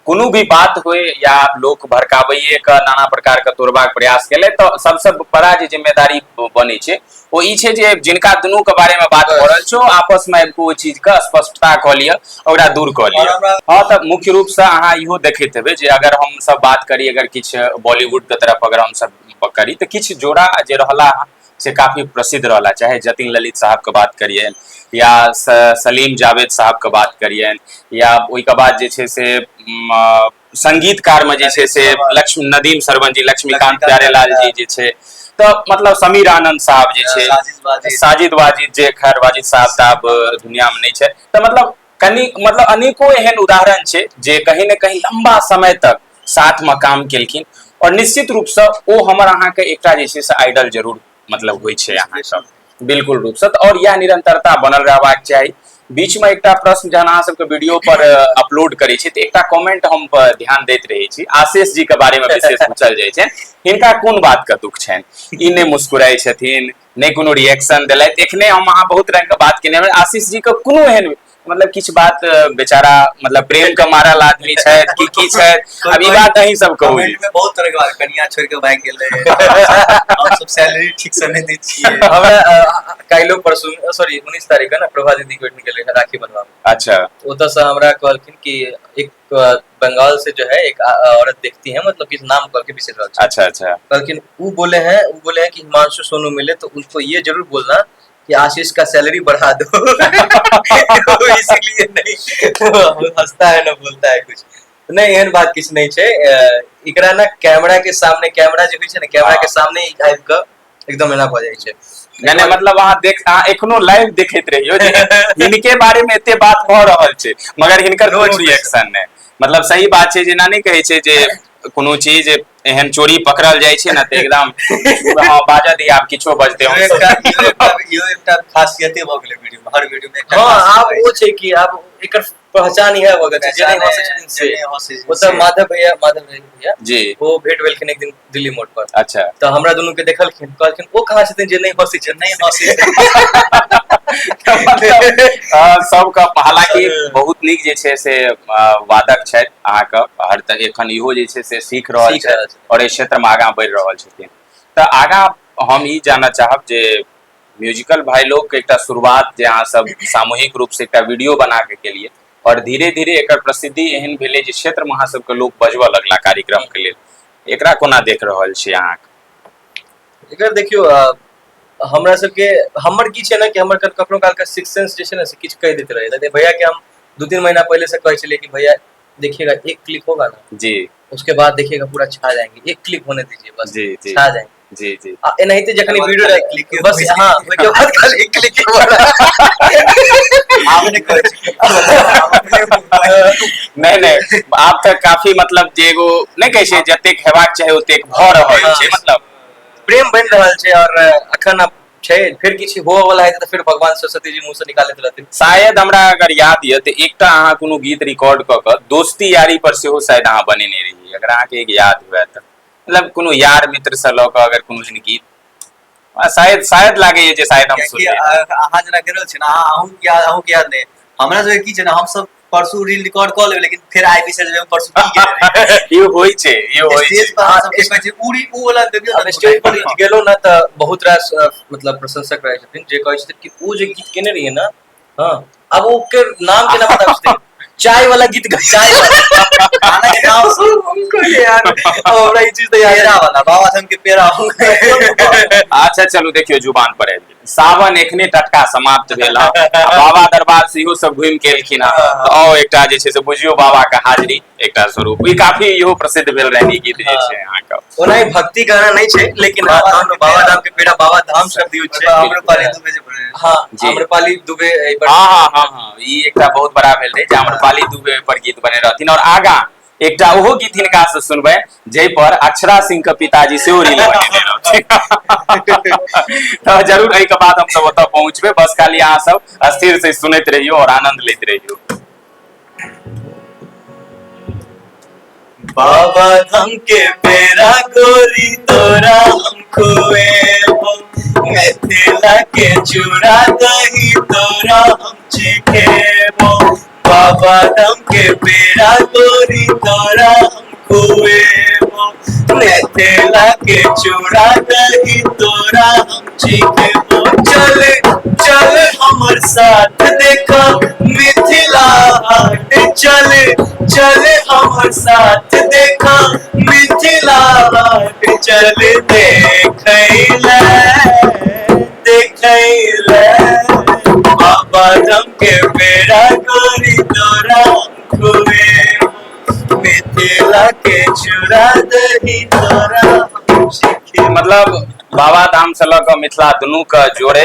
कोनो भी बात होय या लोक भड़काबैये के नाना प्रकार के तोड़बाक प्रयास केले तो सबसे बड़ा जे जिम्मेदारी बनै छै ओ ई छै जे जिनका दुनू के बारे में बात हो रहल छो आपस में आबि ओ चीज के स्पष्टता क लिया ओकरा दूर क लिया हाँ त मुख्य रूप से अहाँ इहो देखैत हेबै जे अगर हम सब बात करी अगर किछ बॉलीवुड के तरफ अगर हम सब करी तो किछ जोड़ा जे रहला से काफी प्रसिद्ध रहला चाहे जतिन ललित साहब के बात करिए या सलीम जावेद साहब के बात करिए या ओइ के बाद जे छै से संगीतकार में जे छै से लक्ष्मी नदीम सरवन जी लक्ष्मीकांत प्यारेलाल जी जे छै तो मतलब समीर आनंद साहब जे छै साजिद वाजिद जे खैर वाजिद साहब ताब दुनिया में नहीं छै तो मतलब कनी मतलब अनेको एहन उदाहरण छै जे कहीं न कहीं लंबा समय तक साथ में काम केलखिन और निश्चित रूप से ओ हमर अहाँ के एकटा जे छै से आइडल जरूर मतलब होय छै अहाँ सब बिल्कुल रूप से और यह निरंतरता बनल रहबाक चाही बीच में एकटा प्रश्न जहन अहाँ सबके वीडियो पर अपलोड करै छी त एकटा कमेंट हम ध्यान दैत रहे छी आशीष जी के बारे में विशेष पूछल जाय छै हिनका कोन बात के दुख छनि ई नै मुस्कुराई छथिन नै कोनो रिएक्शन देलथि एखने हम अहाँ बहुत रंग के बात केने आशीष जी के कोनो एहन मतलब किछ बात बेचारा मतलब प्रेम के मारल आदमी छै की छै, अब ई बात अहीं सब कहू। कमेंट में बहुत तरह के बात, कनिया छोड़ के भाग गेलै, हम सब सैलरी ठीक से नहीं दै छियै। हमरा काल्हि परसों सॉरी 19 तारीख के ना प्रभा दीदी के वेट निकले राखी बनवा में। अच्छा ओतऽ से हमरा कहलखिन कि एक बंगाल से जो है एक औरत देखती है, मतलब किस नाम करके बिसर रहा है। अच्छा कहलखिन वो बोले हैं कि हिमांशु सोनू मिले तो उनको ये जरूर बोलना कि आशीष का सैलरी बढ़ा दो। तो इसलिए नहीं वो हंसता है ना बोलता है कुछ नहीं, एहन बात किछ नहीं छै। एकरा ना कैमरा के सामने, कैमरा जे होय छै ना, कैमरा के सामने आबि के एकदम एना भ जाय छै। नहीं मतलब अहाँ एखनो लाइव देखैत रहियो जे हिनके बारे में एते बात भ रहल छै मगर हिनकर कोनो रिएक्शन नहीं। मतलब सही बात छै, जेना नहीं कहै छै जे कोनो चीज एहन चोरी पकड़ल जाय छै ना त एकदम हां बाजा दी आब किछो बजते हो। यो एकटा खासियते भ गेलै वीडियो में, हर वीडियो में एकटा। हां आब वो छै कि आब एकर पहचान इहे भ गेल छै, जे नहीं हंसै छथिन से। ओतऽ माधव भैया जी वो भेट भेलखिन एक दिन दिल्ली मोड़ पर। अच्छा तो हमरा दोनों के देखलखिन, कहलखिन ओ कहाँ छथिन जे नहीं हंसै छथिन। नहीं हंसै सबका हालांकि बहुत नीक जे छै से वादक छथि अहाँके, हर तरह एखन इहो जे छै से सीख रहल छथि और एहि क्षेत्र में आगाँ बढ़ि रहल छथिन। तऽ आगाँ हम ई जानना चाहब जे म्यूजिकल भाई लोग के एकटा शुरुआत जे अहाँ सब सामूहिक रूप से एकटा वीडियो बना के केलिए और धीरे धीरे एकर प्रसिद्धि एहन भेलै जे क्षेत्र में अहाँ सबके लोग बजबऽ लगला कार्यक्रम के लेल, एकरा कोना देख रहल छी अहाँ? एकर देखियो हमरा सबके हमर की छै ना कि हमर कखनो काल का सिक्स सेंस जे छै ना से किछु कह देते रहे। भैया के हम 2-3 महीना पहले से कहे चले कि भैया देखिएगा एक क्लिक होगा ना जी, उसके बाद देखिएगा पूरा छा जाएंगे, एक क्लिक होने दीजिए बस जी जी छा जाएंगे। जी जी एनाहिते जखनी वीडियो क्लिक बस हां ओके बाद खाली एक क्लिक वाला आपने नहीं आप तक काफी मतलब जे एगो नहीं कहे छै जतेक हेबाक चाहे ओतेक भ रहल छै, मतलब प्रेम बन रहल छै। और अखन अब छै फिर किछ हो वाला है तो फिर भगवान सरस्वती जी मुंह से निकालैत रहथिन। शायद हमरा अगर याद य त एकटा अहाँ कोनो गीत रिकॉर्ड क के दोस्ती यारी पर सेहो शायद अहाँ बनेने रही, अगर अहाँ के एक याद हुए त, मतलब कोनो यार मित्र से ल के अगर कोनो गीत शायद लागे जे शायद हम सुनिए। अहाँ जना कह रहल छी ना, अहूँ के याद नहीं हमरा सबके की छै ना, हम सब परसू रील रिकॉर्ड क लेबै लेकिन फिर आईपी से जे परसू की गेलै ई होय छै स्टेज पर हम सब कहै छै उड़ी उ वाला देखियो ना, स्टेज पर गेलो ना त बहुत रास मतलब प्रशंसक रहे छथिन जे कहै छथिन कि ओ जे गीत केने रहिए ना, हां अब ओकर नाम केना बता सकते चाय वाला गीत चाय वाला गाना के नाम हमको यार हमरा ई चीज तो याद पेरा वाला बाबा धाम के पेरा। अच्छा चलू देखियो जुबान पर आबि गेल, सावन एखने टटका समाप्त भेल हँ, बाबा दरबार से इहो सब घुमि के एलखिन हँ, तो एकटा जे छै से बुझियो बाबा के हाजिरी एकटा स्वरूप ई काफी इहो प्रसिद्ध भेल रहनी गीत जे छै अहाँके। ओना भक्ति गाना नहीं छै लेकिन बाबा धाम के पेड़ा बाबा धाम शब्द यूज छै। आम्रपाली दुबे जे बोले हां आम्रपाली दुबे हां ई एकटा बहुत बड़ा भेल रहे जे आम्रपाली दुबे पर गीत बने रहथिन। और आगा एकटा ओहो गीत हिनका से सुनबै जै पर अक्षरा सिंह के पिताजी सेहो रील बनेने रहथिन। तो जरूर एहि के बाद हम सब ओतऽ पहुंचबे, बस खाली अहाँ सब स्थिर से सुनैत रहियो और आनंद लेते रहियो। बाबा धाम के पेरा गोरी तोरा हम खुएबो, मिथिला के चूड़ा दही तोरा हम चखेबो। बाबा धाम के पेरा गोरी तोरा हम खुएबो, मिथिला के चूड़ा दही तोरा हम चखेबो। चल चल हमर साथ देखा मिथिला हाट, चल चल हमर साथ देखा मिथिला हाट, चल देखैले बाबा धाम के पेड़ा गोरी तोरा खुएबो, मिथिला के चूड़ा दही तोरा हम चखेबो। मतलब बाबा धाम से लऽ कऽ मिथिला दुनू के जोड़े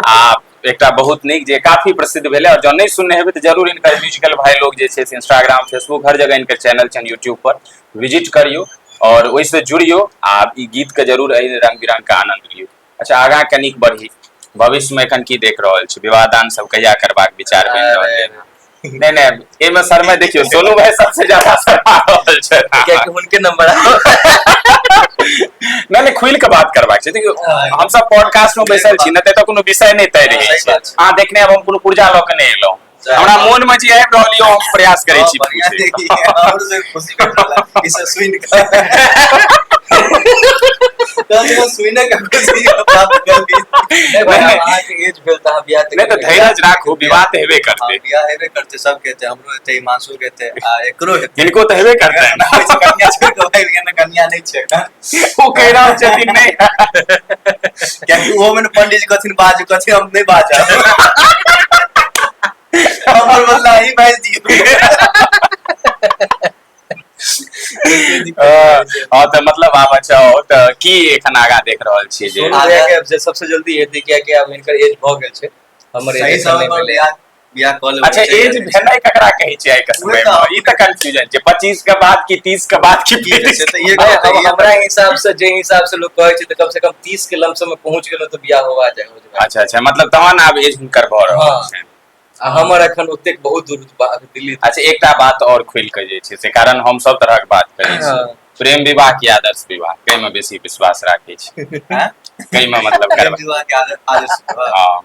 आ एकटा बहुत नीक जे काफी प्रसिद्ध भेलै। और जो नहीं सुनने हेबै तो जरूर इनकर म्यूजिकल भाई लोग जे छै से इंस्टाग्राम फेसबुक हर जगह इनकर चैनल छन यूट्यूब पर विजिट करियो और ओइसे जुड़ियो आ ई गीत के जरूर रंग बिरंग के आनंद लियो। अच्छा आगाँ कनिक बढ़ी, भविष्य में एखन की देख रहल छी, विवाह दान सब कहिया करबाक विचार बनि रहल है? नहीं एमे सर में देखियो सोनू भाई सबसे ज्यादा शर्मा रहल छै कियाकि हुनके नंबर नहीं खुल के बात करबाक छै। देखियो हम सब पॉडकास्ट में बैसल छी न त कोनो विषय नहीं तय रहे छै। हां देखने अब हम कोनो पुर्जा ल के नहीं एलो हमरा मोन में जे आबि रहल यऽ हम प्रयास करै छी बढ़िया पूछै देखिए और से खुशी भेटला ई सब सुनि के तो सुनि के खुशी प्राप्त करली नहीं भाई अहाँ के एज भेल त अहाँ बियाह नहीं तो धैर्य राखू विवाह तो हेबे करते बियाह हेबे करते सब कहते हमरो हेते हिमांशु कहते आ एकरो हेते इनको तो हेबे करते हैं ना कन्या छोड़ के भाई लेकिन कन्या नहीं छै ना वो कह रहा छथिन नहीं क्योंकि वो में पंडित जी कथिन बाजू कथिन हम नहीं बाजा हमर बदला ही बाज दियो हाँ तो मतलब आप अच्छा हो तो की एखन आगा देख रहल छियै जे सोनू भैया के अब जे सबसे जल्दी हेतै किया कि अब इनकर एज भ गेल छै हमर सही एज समय नहीं पर भेलै बियाह कॉल अच्छा एज भेनाइ ककरा कहै छै आइ के समय में ई त कंफ्यूजन छै 25 के बाद की 30 के बाद की की छै त ये अब हमरा हिसाब से जे हिसाब से लोग कहै छै त कम से कम 30 के लमसम में पहुंच गेलो त बियाह होवा जाए अच्छा अच्छा मतलब तहन आब एज हुनकर भऽ रहल छै आ हमर एखन ओते बहुत दूर दिल्ली अच्छा एकटा बात और खोल के जे छै से कारण हम सब तरहक बात करै छी प्रेम विवाह की आदर्श विवाह कै में बेसी विश्वास राखै छी कै में मतलब करबा विवाह के आदर्श हां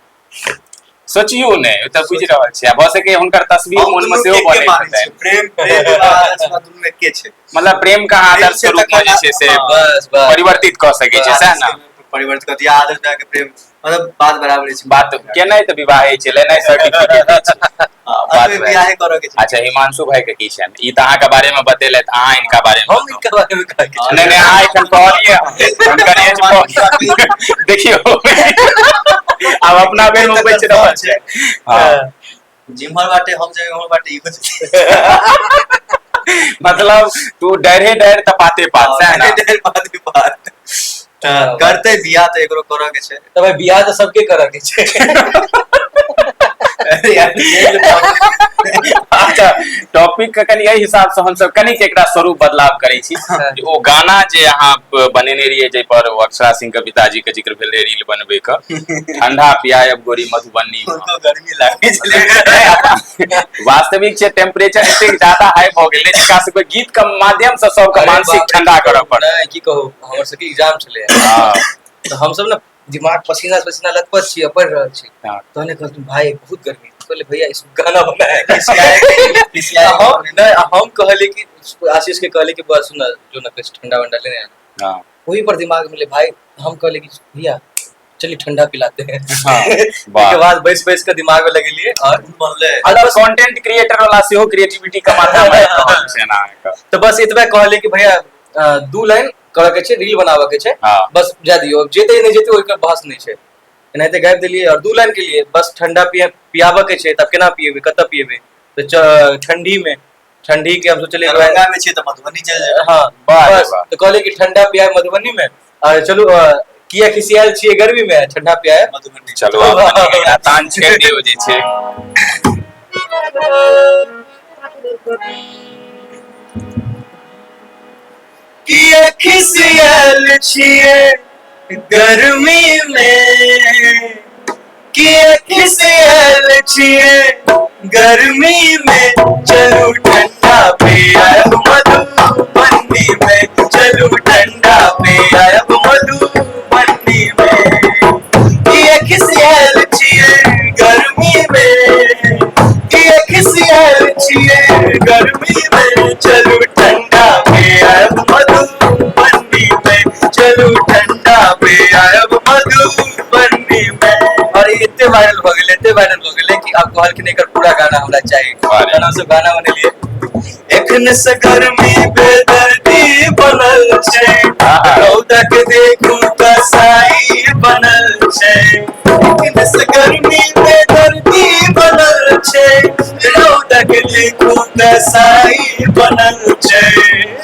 सोचियो नहीं त बुझि रहल छी भ सके हुनकर तस्वीर मन में सेहो बनै छै प्रेम विवाह आदर्श दुनू में के छै मतलब प्रेम का आदर्श के रूप में जे छै से बस परिवर्तित क सकै छै सएह ना परिवर्तित कर दिया आदर्श के प्रेम मतलब बात बराबर छै बात केनाइ त विवाह छै लेनाइ सर्टिफिकेट छै बात बियाह करो के छै अच्छा हिमांशु भाई के की छै ई त अहाँ के बारे में बतेलैथ अहाँ इनका बारे में हम इनके बारे में कह के नहीं नहीं अहाँ एखन कहलिए हुनकर एज देखियो अब अपना बेर में बच रहल छै हां जिम्हर बाटे हम जे हमर बाटे इहो छै मतलब तू डरे डर तपाते पात है ना बात करते बियाह तो एकरो करऽ के छै त भाई बियाह त सबके करऽ के छै अच्छा टॉपिक के कनी एहि हिसाब से हम सब कनी एकरा स्वरूप बदलाव करै छी जे ओ गाना जे अहाँ बनेने रहिए जे पर अक्षरा सिंह के पिताजी के जिक्र भेल रील बनबे के ठंडा पियाब गोरी मधुबनी उनको गर्मी लागे छले वास्तविक छै टेम्परेचर एते ज्यादा हाई भ गेलै जे का सब गीत के माध्यम से सबके मानसिक ठंडा करऽ पड़ै नहीं की कहू हमर सबके एग्जाम छले तो हम सब ना दिमाग पसीना पसीना लतपत छी पढ़ रहल छी तहने कहलखिन भाई बहुत गर्मी कहले भैया इस गाना बनाए हम कहले कि आशीष के कहले कि बस सुन जो ना कुछ ठंडा वंडा लेने आना वही पर दिमाग में ले भाई हम कहले कि भैया चलिए ठंडा पिलाते हैं उसके बाद बैस बैस के दिमाग में लगे लिए और बनले अगर कंटेंट क्रिएटर वाला सेहो क्रिएटिविटी का माध्यम है ना तो बस इतबे कहले कि भैया दू लाइन करऽ के छै रील बनाबऽ के छै बस जा दियो जेते नहीं जेते ओकर बहस नहीं छै एनाहिते गाबि देलिए और 2 लाइन के लिए बस ठंडा पियाबऽ के छै तब केना पिएबे कतऽ पिएबे तो ठंडी के हम सोचले दरभंगा में छै त मधुबनी चल जाए हां बस तो कहले कि ठंडा पियाब मधुबनी में और चलू किया खिसियाल छिए गर्मी में ठंडा पियाब मधुबनी चलो आप तान छेड़ दियो जे छै किया खिसियाल छिए गर्मी में किया खिसियाल छिए गर्मी में चलो ठंडा पियाब मधुबनी में चलो ठंडा पियाब मधुबनी में किया खिसियाल छिए गर्मी में किया खिसियाल छिए गर्मी में चलो ठंडा पियाब मधुबनी में चलो ठंडा पियाब मधुबनी में और इतने वायरल हो गेले कि आप कहल कि एकर पूरा गाना हमरा चाहिए गाना से गाना बनेलिए एखन से गर्मी बेदर्दी बनल छै रौदा के देखू कसाई बनल छै एखन से गर्मी बेदर्दी बनल छै रौदा के देखू कसाई बनल छै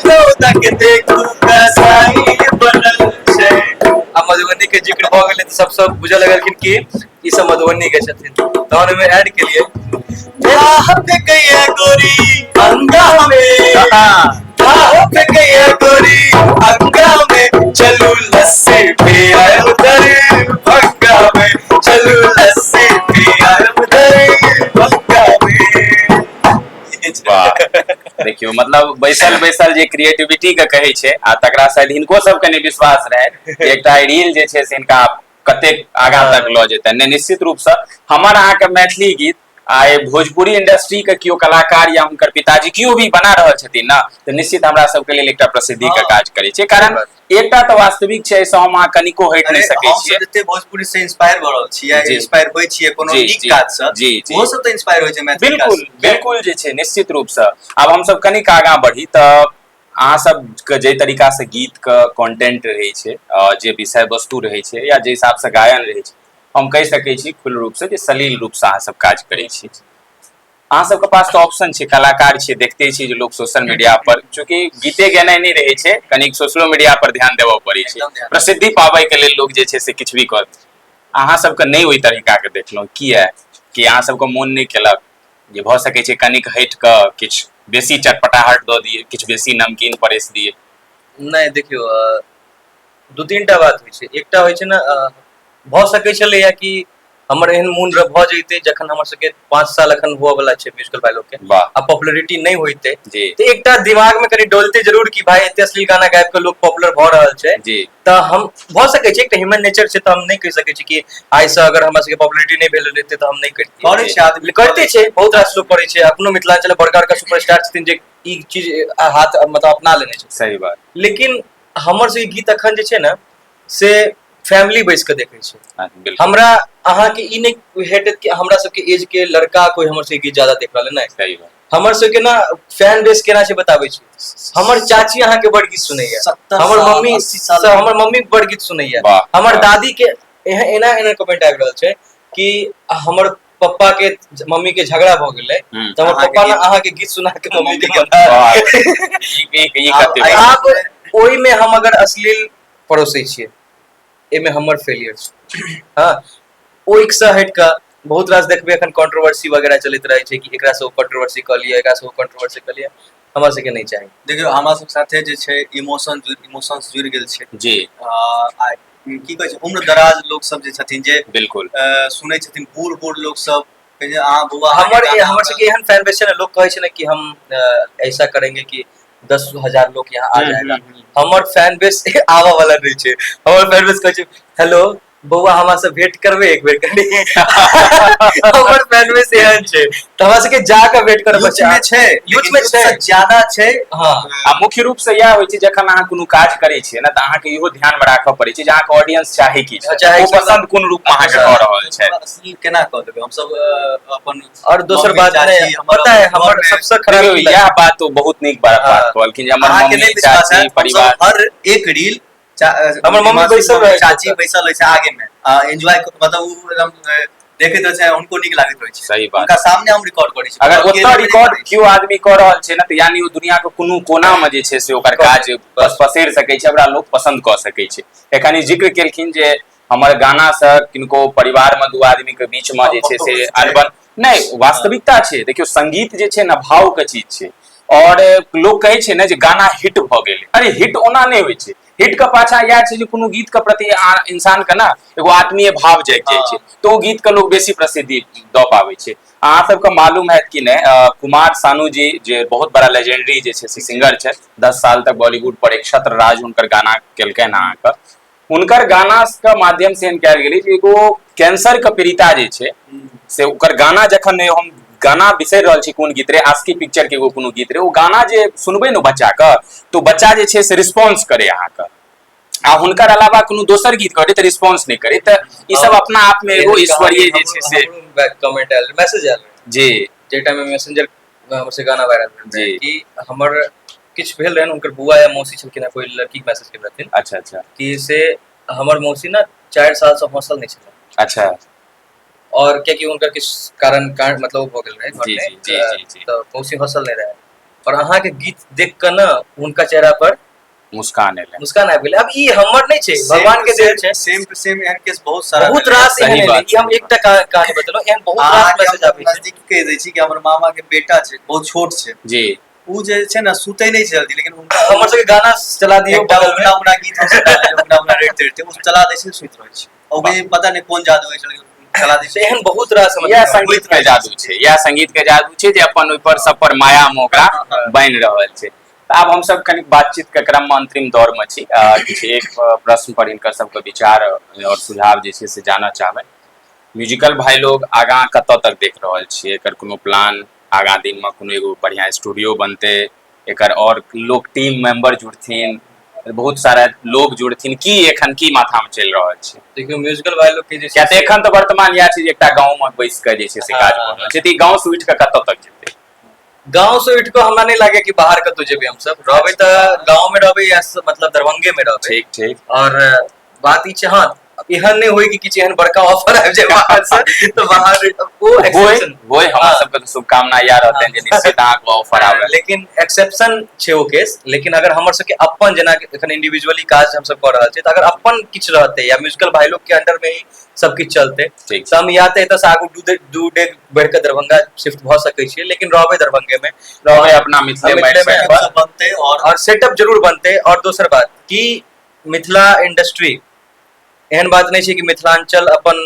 रौदा के देखू कसाई बनल छै अब मधुबनी के जिक्र भ गेले तो सब बुझे लगलखिन कि ई सब मधुबनी के छथिन तहन में ऐड के लिए पे गया गोरी अंगा में पे गया गोरी अंगा में चलू लस्सी पिया उधर भंगा में चलू लस्सी पिया उधर भंगा में देखियो मतलब बैसल जे क्रिएटिविटी के कहै छै आ तकरा शायद हिनको सब के नहीं विश्वास रहे एकटा रील जे छै से हिनका कतेक आगा तक लऽ जेतै निश्चित रूप से हमर अहाँ के मैथिली गीत आइ भोजपुरी इंडस्ट्री के कियो कलाकार या हुनकर पिताजी कियो भी बना रहल छथिन ना तऽ निश्चित हमरा सबके लेल एकटा प्रसिद्धि के काज करै छै, कारण एकटा तऽ वास्तविक छै, एहिसँ हम अहाँ कनिको हटि नहि सकै छियै। हम जते भोजपुरी से इंस्पायर भ रहल छी या जी। इंस्पायर होय छियै कोनो जी, नीक जी, काज से, जी, जी। ओहो सब तऽ इंस्पायर होय छै मैथिली काज बिल्कुल से। बिल्कुल जे छै निश्चित रूपसँ। आब हमसब कनिक आगाँ बढ़ी तऽ अहाँ सबके जे तरीका से गीत के कंटेंट रहै छै, जे विषय वस्तु रहै छै या जे हिसाब से गायन रहै छै, हम कहि सकै छी खुल रूप से जे सलील रूप से अहाँ सब काज करै छी। अहाँ सबके पास तऽ ऑप्शन छै, कलाकार छियै, देखते छी जे लोग सोशल मीडिया पर, चूंकि गीते गेनाइ नहि रहै छै, कनिक सोशलो मीडिया पर ध्यान देबऽ पड़ै छै, एकदम ध्यान। प्रसिद्धि पाबै के लेल लोग जे छै से किछु भी कर। अहाँ सबके नहि ओहि तरीका के देखलहुँ, किया कि अहाँ सबके मोन नहि केलक जे भऽ सकै छै कनिक हटि कऽ किछु बेसी चटपटाहट दऽ दियै, किछु बेसी नमकीन परसि दियै? नहीं देखियो, दू तीन टा बात होइ छै। एकटा होइ छै ने, भऽ सकै छलैया कि हमर एहन मोन भऽ जैते जखन हमर सबके 5 साल एखन हुअ वाला छै म्यूजिकल डायलॉग के, वाह। आ पॉपुलैरिटी नहीं होइते जी तो एकटा दिमाग में कनी डोलते जरूर कि भाई एते अश्लील गाना गाबि के लोग पॉपुलर भऽ रहल छै, जी तऽ हम भऽ सकै छै एकटा ह्यूमन नेचर छै, तऽ हम नहीं कहि सकै छी कि आइ से अगर हमरा सबके पॉपुलैरिटी नहीं भेल रहते तऽ हम नहीं करै करतियै। छै आदमी, करते छै, बहुत रास लोग करै छै, अपनो मिथिलांचल बड़का बड़का सुपरस्टार छथिन जे ई चीज हाथ मतलब अपना लेने छै। सही बात। लेकिन हमर सबके गीत अखन जे छै ने से फैमिली बैस के देखे छै। बिल्कुल हमरा अहाँके ई नहीं हेटत कि हमरा सबके एज के लड़का कोई हमर सबके गीत ज्यादा देख रहल है, नहीं। सही बात। हमर सबके ना फैन बेस केना छै बताबै छी। हमर चाची अहाँके बड़ गीत सुनैया, 70 हमर साल, मम्मी 80 साल हमर मम्मी बड़ गीत सुनैया, वाह, हमर वाह। दादी के एना एना कमेंट आबि रहल छै कि हमर पप्पा के मम्मी के झगड़ा भ गेलै तऽ हमर पप्पा ना अहाँके गीत सुना के मम्मी के वाह। मना। ई कते आब ओहिमे हम अगर अश्लील परोसै छियै, एहिमे हमर फेलियर छै। हाँ, ओहि से हटि कऽ बहुत रास देखबै एखन कंट्रोवर्सी वगैरह चलैत रहे छै कि एकरा से ओ कंट्रोवर्सी कऽ लिअ, एकरा से ओ कंट्रोवर्सी कऽ लिअ, हमरा सबके नहीं चाही। देखियौ हमरा सब साथे जे छै इमोशंस जुड़ि गेल छै। जी आ की कहै छै, उम्र दराज लोग सब जे छथिन, जे बिल्कुल सुनै छथिन, बूढ़ बूढ़ लोग सब कहै छै अहाँ बौआ हमर सबके एहन फैन बेस छै ना, लोग कहै छै ना कि हम ऐसा करेंगे कि 10,000 लोग यहाँ आ जाएगा। हमर फैन बेस आवा वाला नहीं छै। हमर फैन बेस कहै छै हेलो बौआ हमरा से भेंट करबे एक बेर कनी। हमर फैन बेस एहन छै, तऽ हमरा सबके जाके भेंट करब यूथ में छै, यूथ में छै ज्यादा छै। हाँ, आ मुख्य रूप से यह होइ छै जखन अहाँ कोनो काज करै छियै ना, तऽ अहाँके इहो ध्यान में राखऽ पड़ै छै जे अहाँके ऑडियंस चाहे की छै, चाहे ओ पसंद कोन रूप में अहाँके कऽ रहल छै। अश्लील केना कऽ देबै हमसब अपन। और दोसर मम्मी, बात चाची, पता है हमर सबसे खराब देखियौ, की यह लगै बात तो बहुत नीक बात कहलखिन जे हमर अहाँके मम्मी नहीं विश्वास है, चाची परिवार। हमसब हर एक रील हमर मम्मी बैसल रहै छै चाची बैसल रहै छै आगे में, एंजॉय मतलब उ एकदम देखैत रहै छै, हुनको नीक लागैत रहै छै। सही बात। उनका सामने हम रिकॉर्ड करै छी, अगर मतलब ओतऽ अकेले नहीं रिकॉर्ड करै छी। केओ आदमी कऽ रहल छै ना, तऽ यानी ओ दुनिया के कोनो कोना में जे छै से ओकर काज पसरि सकै छै, ओकरा लोक पसंद कऽ सकै छै। एखन ई जिक्र केलखिन जे हमर गाना से किनको परिवार में दू आदमी के बीच में जे छै से अनबन नहीं, वास्तविकता छै। देखियौ संगीत जे छै ना भाव के चीज छै, और लोग कहै छै ना जे गाना हिट भऽ गेलै, अरे हिट ओना नहीं होइ छै। हिट के पाछा इएह छै जे कोनो गीत के प्रति इंसान के ना एगो आत्मीय भाव जागि जाइ छै, तो ओ गीत के लोग बेसी प्रसिद्धि दऽ पाबै छै। अहाँ सबके मालूम हैत कि नहीं, कुमार सानू जी जे बहुत बड़ा लेजेंडरी जे छै से सिंगर छै, 10 साल तक बॉलीवुड पर एक छत्र राज हुनकर गाना केलकनि अहाँके। हुनकर गाना के माध्यम से एहन कयल गेलै जे एगो कैंसर के पीड़िता जे छै से ओकर गाना जखन हम गाना बिसरि रहल छी कोन गीत रहे, आस्की पिक्चर के एगो कोनो गीत रहे, ओ गाना जे सुनबै ने बच्चा के, तो बच्चा जे छै से रिस्पॉन्स करे अहाँके, आ हुनकर अलावा कोनो दोसर गीत करे तऽ रिस्पॉन्स नहीं करे, तऽ ई सब अपना आप में एगो ईश्वरीय जे छै से कमेंट आयल, मैसेज आयल जी जे टाइम में मैसेंजर हमर से गाना वायरल भेल जी। रहे कि हमर किछ भेल रहन, हुनकर बुआ या मौसी छलखिन, कोई लड़की मैसेज केने रहथिन अच्छा अच्छा कि से हमर मौसी ना 4 साल से हौसल नहीं छलै, अच्छा और क्योंकि उनका किस कारण मतलब हो गेल रहे घर जी में, जी जी जी जी तो मौसी हौसल नहीं रहे, और अहाँ के गीत देख कर ना उनका चेहरा पर मुस्कान एलै। मुस्कान आबि गेलै। अब ई हमर नहीं छै, भगवान के देन छै। सेम टू सेम एहन केस बहुत सारा बहुत भेलै। रास सही एहन बात, एलै, ई हम सही एकटा कहानी बतेलहुं, एहन बहुत रास अहाँके मैसेज हम आबै छै। नजदीकी कहि दै छी कि हमर मामा के बेटा छै, बहुत छोट छै, जी उ जे छै ना सुतै नहीं छै जल्दी, लेकिन हुनका हमर सबके गाना चला दियो एकटा बगल में, उगना उगना गीत हम उगना उगना रेट देते उ चला दै छै, सुति रहै छै, ओके पता नहीं कोन जादू है, चला दै छै। एहन बहुत रास यह संगीत के जादू छै, यह संगीत के जादू छै जे अपन ओहि पर सब पर माया मोह ओकरा बनि रहल छै। तऽ आब हम सब कनि बातचीत के क्रम में अंतरिम दौर में छी, किछु एक प्रश्न पर हिनकर सबके विचार और सुझाव जे छै से जानऽ चाहबै। म्यूजिकल भाई लोग आगाँ कतऽ तक देख रहल छियै, एकर कोनो प्लान आगाँ दिन में कोनो एगो बढ़िया स्टूडियो बनते, एकर और लोग टीम मेंबर जुड़थिन, बहुत सारा लोग जुड़थिन, की एखन की माथा में चलि रहल छै? देखियो म्यूजिकल भाई लोग के जे किया तऽ एखन तऽ वर्तमान इएह छै जे एकटा गाँव में बैस कऽ जे छै से काज भऽ रहल छै, तऽ ई गाँव से उठि कऽ कतऽ तक जेतै? गाँव से उठ के हमरा नहीं लगे कि बाहर कतौ जेबे हम सब रहबे, तो गाँव में रहबे या मतलब दरभंगे में रहबे। ठीक ठीक। और बात ई छै हाँ, एहन नहीं होई कि किछु एहन बड़का ऑफर आबि जाए बाहर से तो बाहर वो एक्सेप्शन होय हमरा सबके तऽ शुभकामना इएह रहतै जे निश्चित अहाँके ऑफर आबै, लेकिन एक्सेप्शन छै ओ केस। लेकिन अगर हमर सबके अपन जेना एखन इंडिविजुअली काज हम सब कर रहल छी, तऽ अगर अपन किछु रहते या म्यूजिकल भाई लोग के अंडर में ही सब किछु चलते, ठीक तऽ हम या तऽ एतऽ से आगू दू डेग बढ़ के दरभंगा शिफ्ट भऽ सकै छियै, लेकिन रहबे दरभंगे में, रहबै अपना मिथिले में बनते और सेटअप जरूर बनते। और दोसर बात कि मिथिला इंडस्ट्री एहन बात नहीं छै कि मिथिलांचल अपन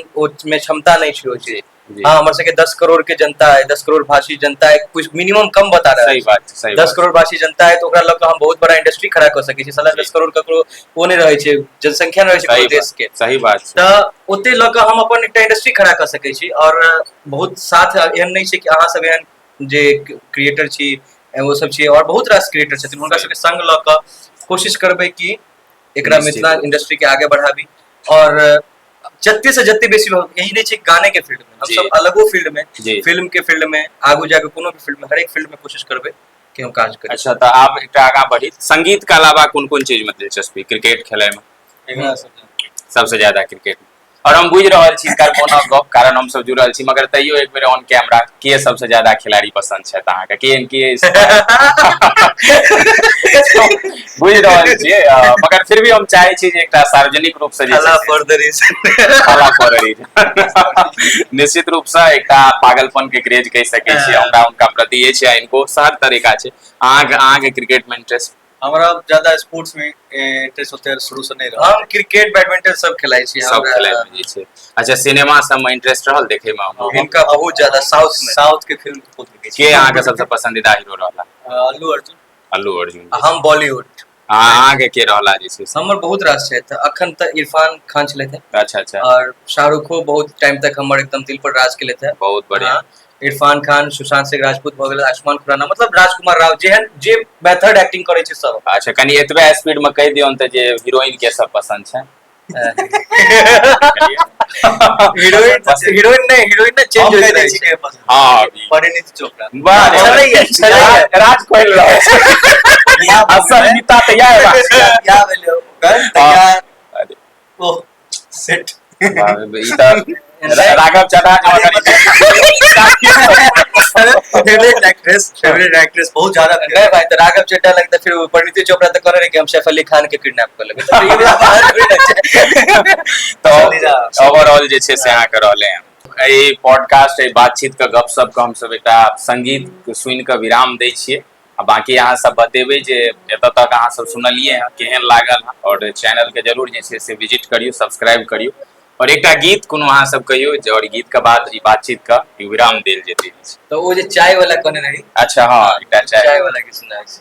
में क्षमता नहीं छै ओ चीज। हाँ, हमर सबके 10 करोड़ के जनता है, 10 करोड़ भाषी जनता है, कुछ मिनिमम कम बता रहा है। सही बात, सही 10 करोड़ भाषी जनता है तो ओकरा लग हम बहुत बड़ा इंडस्ट्री खड़ा कर सकै छी। साला 10 करोड़ ककरो वो नहीं रहे छै, जनसंख्या रहे छै पूरे देश के। सही बात छै। तऽ ओते लग हम अपन एकटा इंडस्ट्री खड़ा कर सकै छी। और बहुत साथ एहन नहीं छै कि अहाँ सब एहन जे क्रिएटर छी वो सब छी, और बहुत रास क्रिएटर छथिन, हुनका सबके संग ल क कोशिश करबै कि एकरा मिथिला इंडस्ट्री के आगे बढ़ाबी। और जत्ते से जत्ते बेसी लोग, यही नहीं छै गाने के फील्ड में, हम सब अलगो फील्ड में, फिल्म के फील्ड में, आगू जाके कोनो भी फील्ड में, हर एक फील्ड में कोशिश करबै कि हम काज करी। अच्छा, तो आप एकटा आगाँ बढ़ी, संगीत के अलावा कौन कौन चीज में दिलचस्पी? क्रिकेट खेले में सबसे ज्यादा क्रिकेट, और हम बुझ रहल छी कार्बोना गप, कारण हम सब जुड़ल छी, मगर तैयो एक बेर ऑन कैमरा के सबसे ज्यादा खिलाड़ी पसंद छै अहाँके? के बुझ रहल छियै, मगर फिर भी हम चाहे छी जे एकटा सार्वजनिक रूप से जे निश्चित रूप से एकटा पागलपन के क्रेज कह सकै छी हमरा उनका प्रति ये छै, इनको हर तरीका छै। अहाँके क्रिकेट में इंटरेस्ट? हमरा ज्यादा स्पोर्ट्स में इंटरेस्ट होते है, शुरू से नहीं रहा। हम क्रिकेट बैडमिंटन सब खेलाइ छी, सब खेलाइ में जे छै। अच्छा, सिनेमा सब में इंटरेस्ट रहल देखे में? इनका बहुत ज्यादा साउथ के फिल्म बहुत देखे छी। के अहाँके सबसे पसंदीदा हीरो रहला? अल्लू अर्जुन। अल्लू अर्जुन। हम बॉलीवुड। अहाँके के रहला जे छै? हमर बहुत रास छै, अखन तक इरफान खान चले थे। अच्छा अच्छा। और शाहरुखो बहुत टाइम तक हमर एकदम दिल पर राज केले थे। बहुत बढ़िया। इरफान खान, सुशांत सिंह राजपूत भऽ गेल, आयुष्मान खुराना, मतलब राजकुमार राव, जेहन जे मेथड एक्टिंग करे छै सब। अच्छा, कनी एतबे स्पीड में कह दियौन तऽ जे हीरोइन के सब पसंद छै? हीरोइन ने चेंज हो जाय छै। हां, परिणीति चोपड़ा। वाह, चलैया राज कोइल रहल छै। असल नीता तऽ यार क्या भेलै ओकर तैयार ओ सेट राघव चड्ढा फेवरेट एक्ट्रेस बहुत ज्यादा नहीं भाई, तो राघव चड्ढा लगता फिर परिणीति चोपड़ा तो करे कि हम सैफ अली खान के किडनैप कर लेबै। तो ओवरऑल जे छै से अहाँ के रहले हैं ई पॉडकास्ट, ई बातचीत के गपशप के हम सब एकटा संगीत सुनि के विराम दै छियै। आ बाकी अहाँ सब बतेबै जे एतऽ तक अहाँ सब सुनलियै हैं, केहन लागल हैं, और चैनल के जरूर जे छै से विजिट करियो, सब्सक्राइब करियो, और एकटा गीत कोनो अहाँ सब कहियो, और गीत के बाद ई बातचीत का विराम देल जेतै। तो वो जे चाय वाला कहने रही। अच्छा हाँ, एकटा चाय वाला के सुनाइ छै।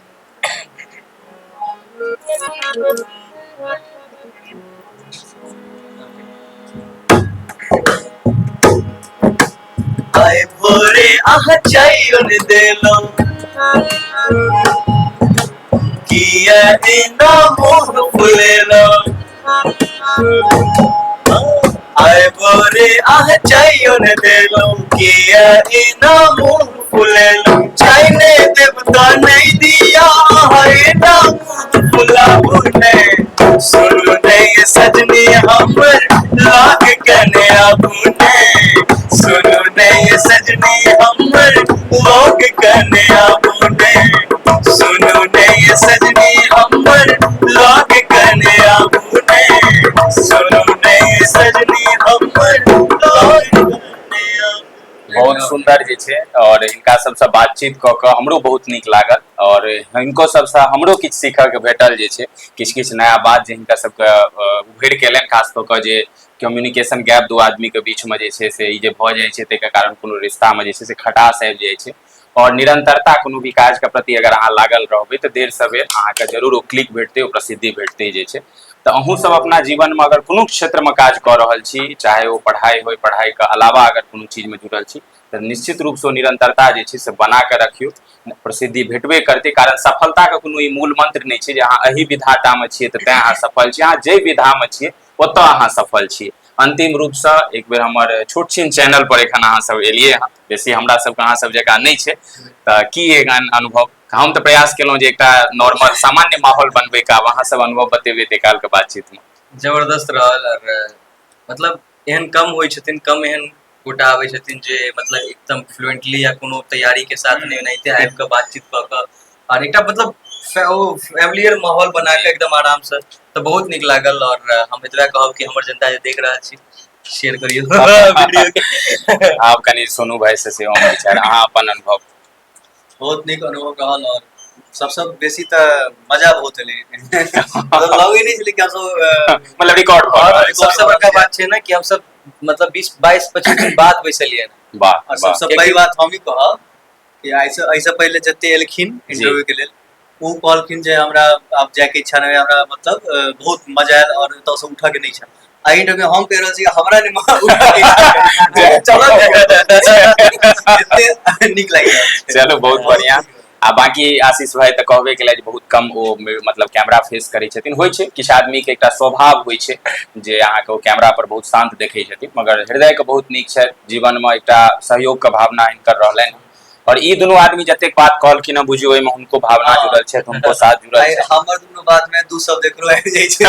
आए भोरे आह चाहिए ने देलो किया इना मोह फुलेलो। आए भोरे आह चाहिए ने देलो किया इना मोह फुलेलो। चाइने देवता नहीं दिया है ना फुला बुने। सुनो नहीं सजनी हमर लाग कने आबुने। सुनो नहीं सजनी हमर लोग कने आबुने। सुनो नहीं सजनी हमर लोग कने आबुने। सुनो नहीं सजनी हमर लोग कने आबुने। बहुत सुंदर जे छै, और इनका सबसे बातचीत कऽ कऽ हमरो बहुत नीक लागल, और हिनको सबसे हमरो किछु सीखऽ के भेटल जे छै, किछु किछु नया बात जे हिनका सबके उभरि के एलनि, खास कऽ कऽ जे कम्युनिकेशन गैप दू आदमी के बीच में जे छै से ई जे भऽ जाइ छै, ताहिके कारण कोनो रिश्ता में जे छै से खटास आबि जाइ छै। और निरंतरता कोनो भी काज के प्रति अगर अहाँ लागल रहबै तऽ देर सवेर अहाँके जरूर ओ क्लिक भेटतै, ओ प्रसिद्धि भेटतै जे छै। तो अहूँ सब अपना जीवन में अगर कोनो क्षेत्र में काज कऽ रहल छी, चाहे वो पढ़ाई हो, पढ़ाई के अलावा अगर कोनो चीज में जुड़ल छी, तो निश्चित रूप से निरंतरता जे छै से बना के रखियो। प्रसिद्धि भेटबे करते, कारण सफलता के कोनो ई मूल मंत्र नहीं छै जे अहाँ एही विधाटा में छियै तऽ तें अहाँ सफल छी। अहाँ जे विधा में छियै ओतऽ अहाँ सफल छी। अंतिम रूप से एक बेर हमर छोट छिन चैनल पर एखन अहाँ सब एलियै हँ, बेसी हमरा सबके अहाँ सब जकाँ नहीं छै, तऽ की एहन अनुभव? हम तऽ प्रयास केलहुँ जे एकटा नॉर्मल सामान्य माहौल बनबै के, आब अहाँ सब अनुभव बतेबै ते काल के बातचीत में। जबरदस्त रहल। और मतलब एहन कम होइ छथिन, कम एहन गोटा आबै छथिन जे मतलब एकदम फ्लुएंटली या कोनो तैयारी के साथ नहीं, ओनाहिते आबि कऽ बातचीत कऽ कऽ और एकटा मतलब फैमिलियर माहौल बना के एकदम आराम से, तो बहुत नीक लागल। और हम एतबे कहब कि हमर जनता जे देख रहल छी, शेयर करियो वीडियो के। आप कनी सोनू भाई से सेहो हम विचार, अहाँ अपन अनुभव। बहुत नीक अनुभव रहल और सबसे बेसी तऽ मजा बहुत एलै। मतलब लगे नहीं छलै कि हम सब मतलब रिकॉर्ड और सबसे बड़का बात छै ना कि हम सब मतलब 20-22-25 दिन बाद बैसलियै ना। वाह और वाह, सबसे बड़ी बात हम ही कहब कि ऐसे पहले जते एलखिन इंटरव्यू के लेल, वो कहलखिन जे हमरा आब जाय के इच्छा नहीं, हमरा मतलब बहुत मजा आयल और एतऽ से उठऽ के नहीं छै। आई इंटरव्यू हम कह रहल छी हमरा नहीं उठऽ के इच्छा, चलो एते नीक लागि रहल छै। चलो बहुत बढ़िया। आ बाकी आशीष भाई तऽ कहबे केला जे बहुत कम ओ मतलब कैमरा फेस करै छथिन। होइ छै किछु आदमी के एकटा स्वभाव होइ छै जे अहाँके ओ कैमरा पर बहुत शांत देखै छथिन, मगर हृदय के बहुत नीक छै। जीवन में एकटा सहयोग के भावना हिनकर रहलनि, और ई दुनू आदमी जतेक बात कहलखिन हँ बुझियो ओहिमे हुनको भावना जुड़ल छै, हुनको साथ जुड़ल छै। हमर दुनू बात में दू शब्द एकरो आबि जाइ छै।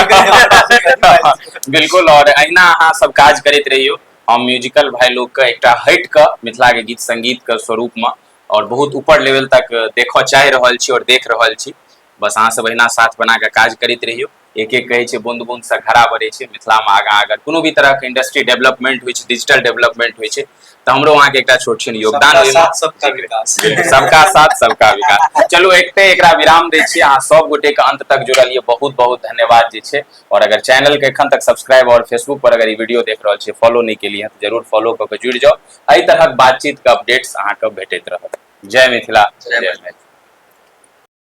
बिल्कुल, और अहिना अहाँ सब काज करैत रहियो। हम म्यूजिकल भाई लोग के एकटा हटि कऽ मिथिला के गीत संगीत के स्वरूप में और बहुत ऊपर लेवल तक देखऽ चाहि रहल छी और देख रहल छी। बस अहाँ सब अहिना साथ बना के काज करैत रहियो। एक एक कहै छै बूंद बूंद से घड़ा बढ़ै छै। मिथिला में आगाँ अगर कोनो भी तरह के इंडस्ट्री डेवलपमेंट होइ छै, डिजिटल डेवलपमेंट होइ छै, तऽ हमरो अहाँ के एकटा छोट छिन योगदान ओहिमे। सबका विकास, सबका साथ सबका विकास। चलू एकते एकरा विराम दै छी। अहाँ सब गोटे के अंत तक जुड़लिए, बहुत बहुत धन्यवाद जे छै। और अगर चैनल के एखन तक सब्सक्राइब और फेसबुक पर अगर ई वीडियो देख रहल छियै फॉलो नहीं केलिए तो जरूर फॉलो कऽ के जुड़ि जाओ। एहि तरहक बातचीत के अपडेट्स अहाँके भेटैत रहत। जय मिथिला, जय मैथिली।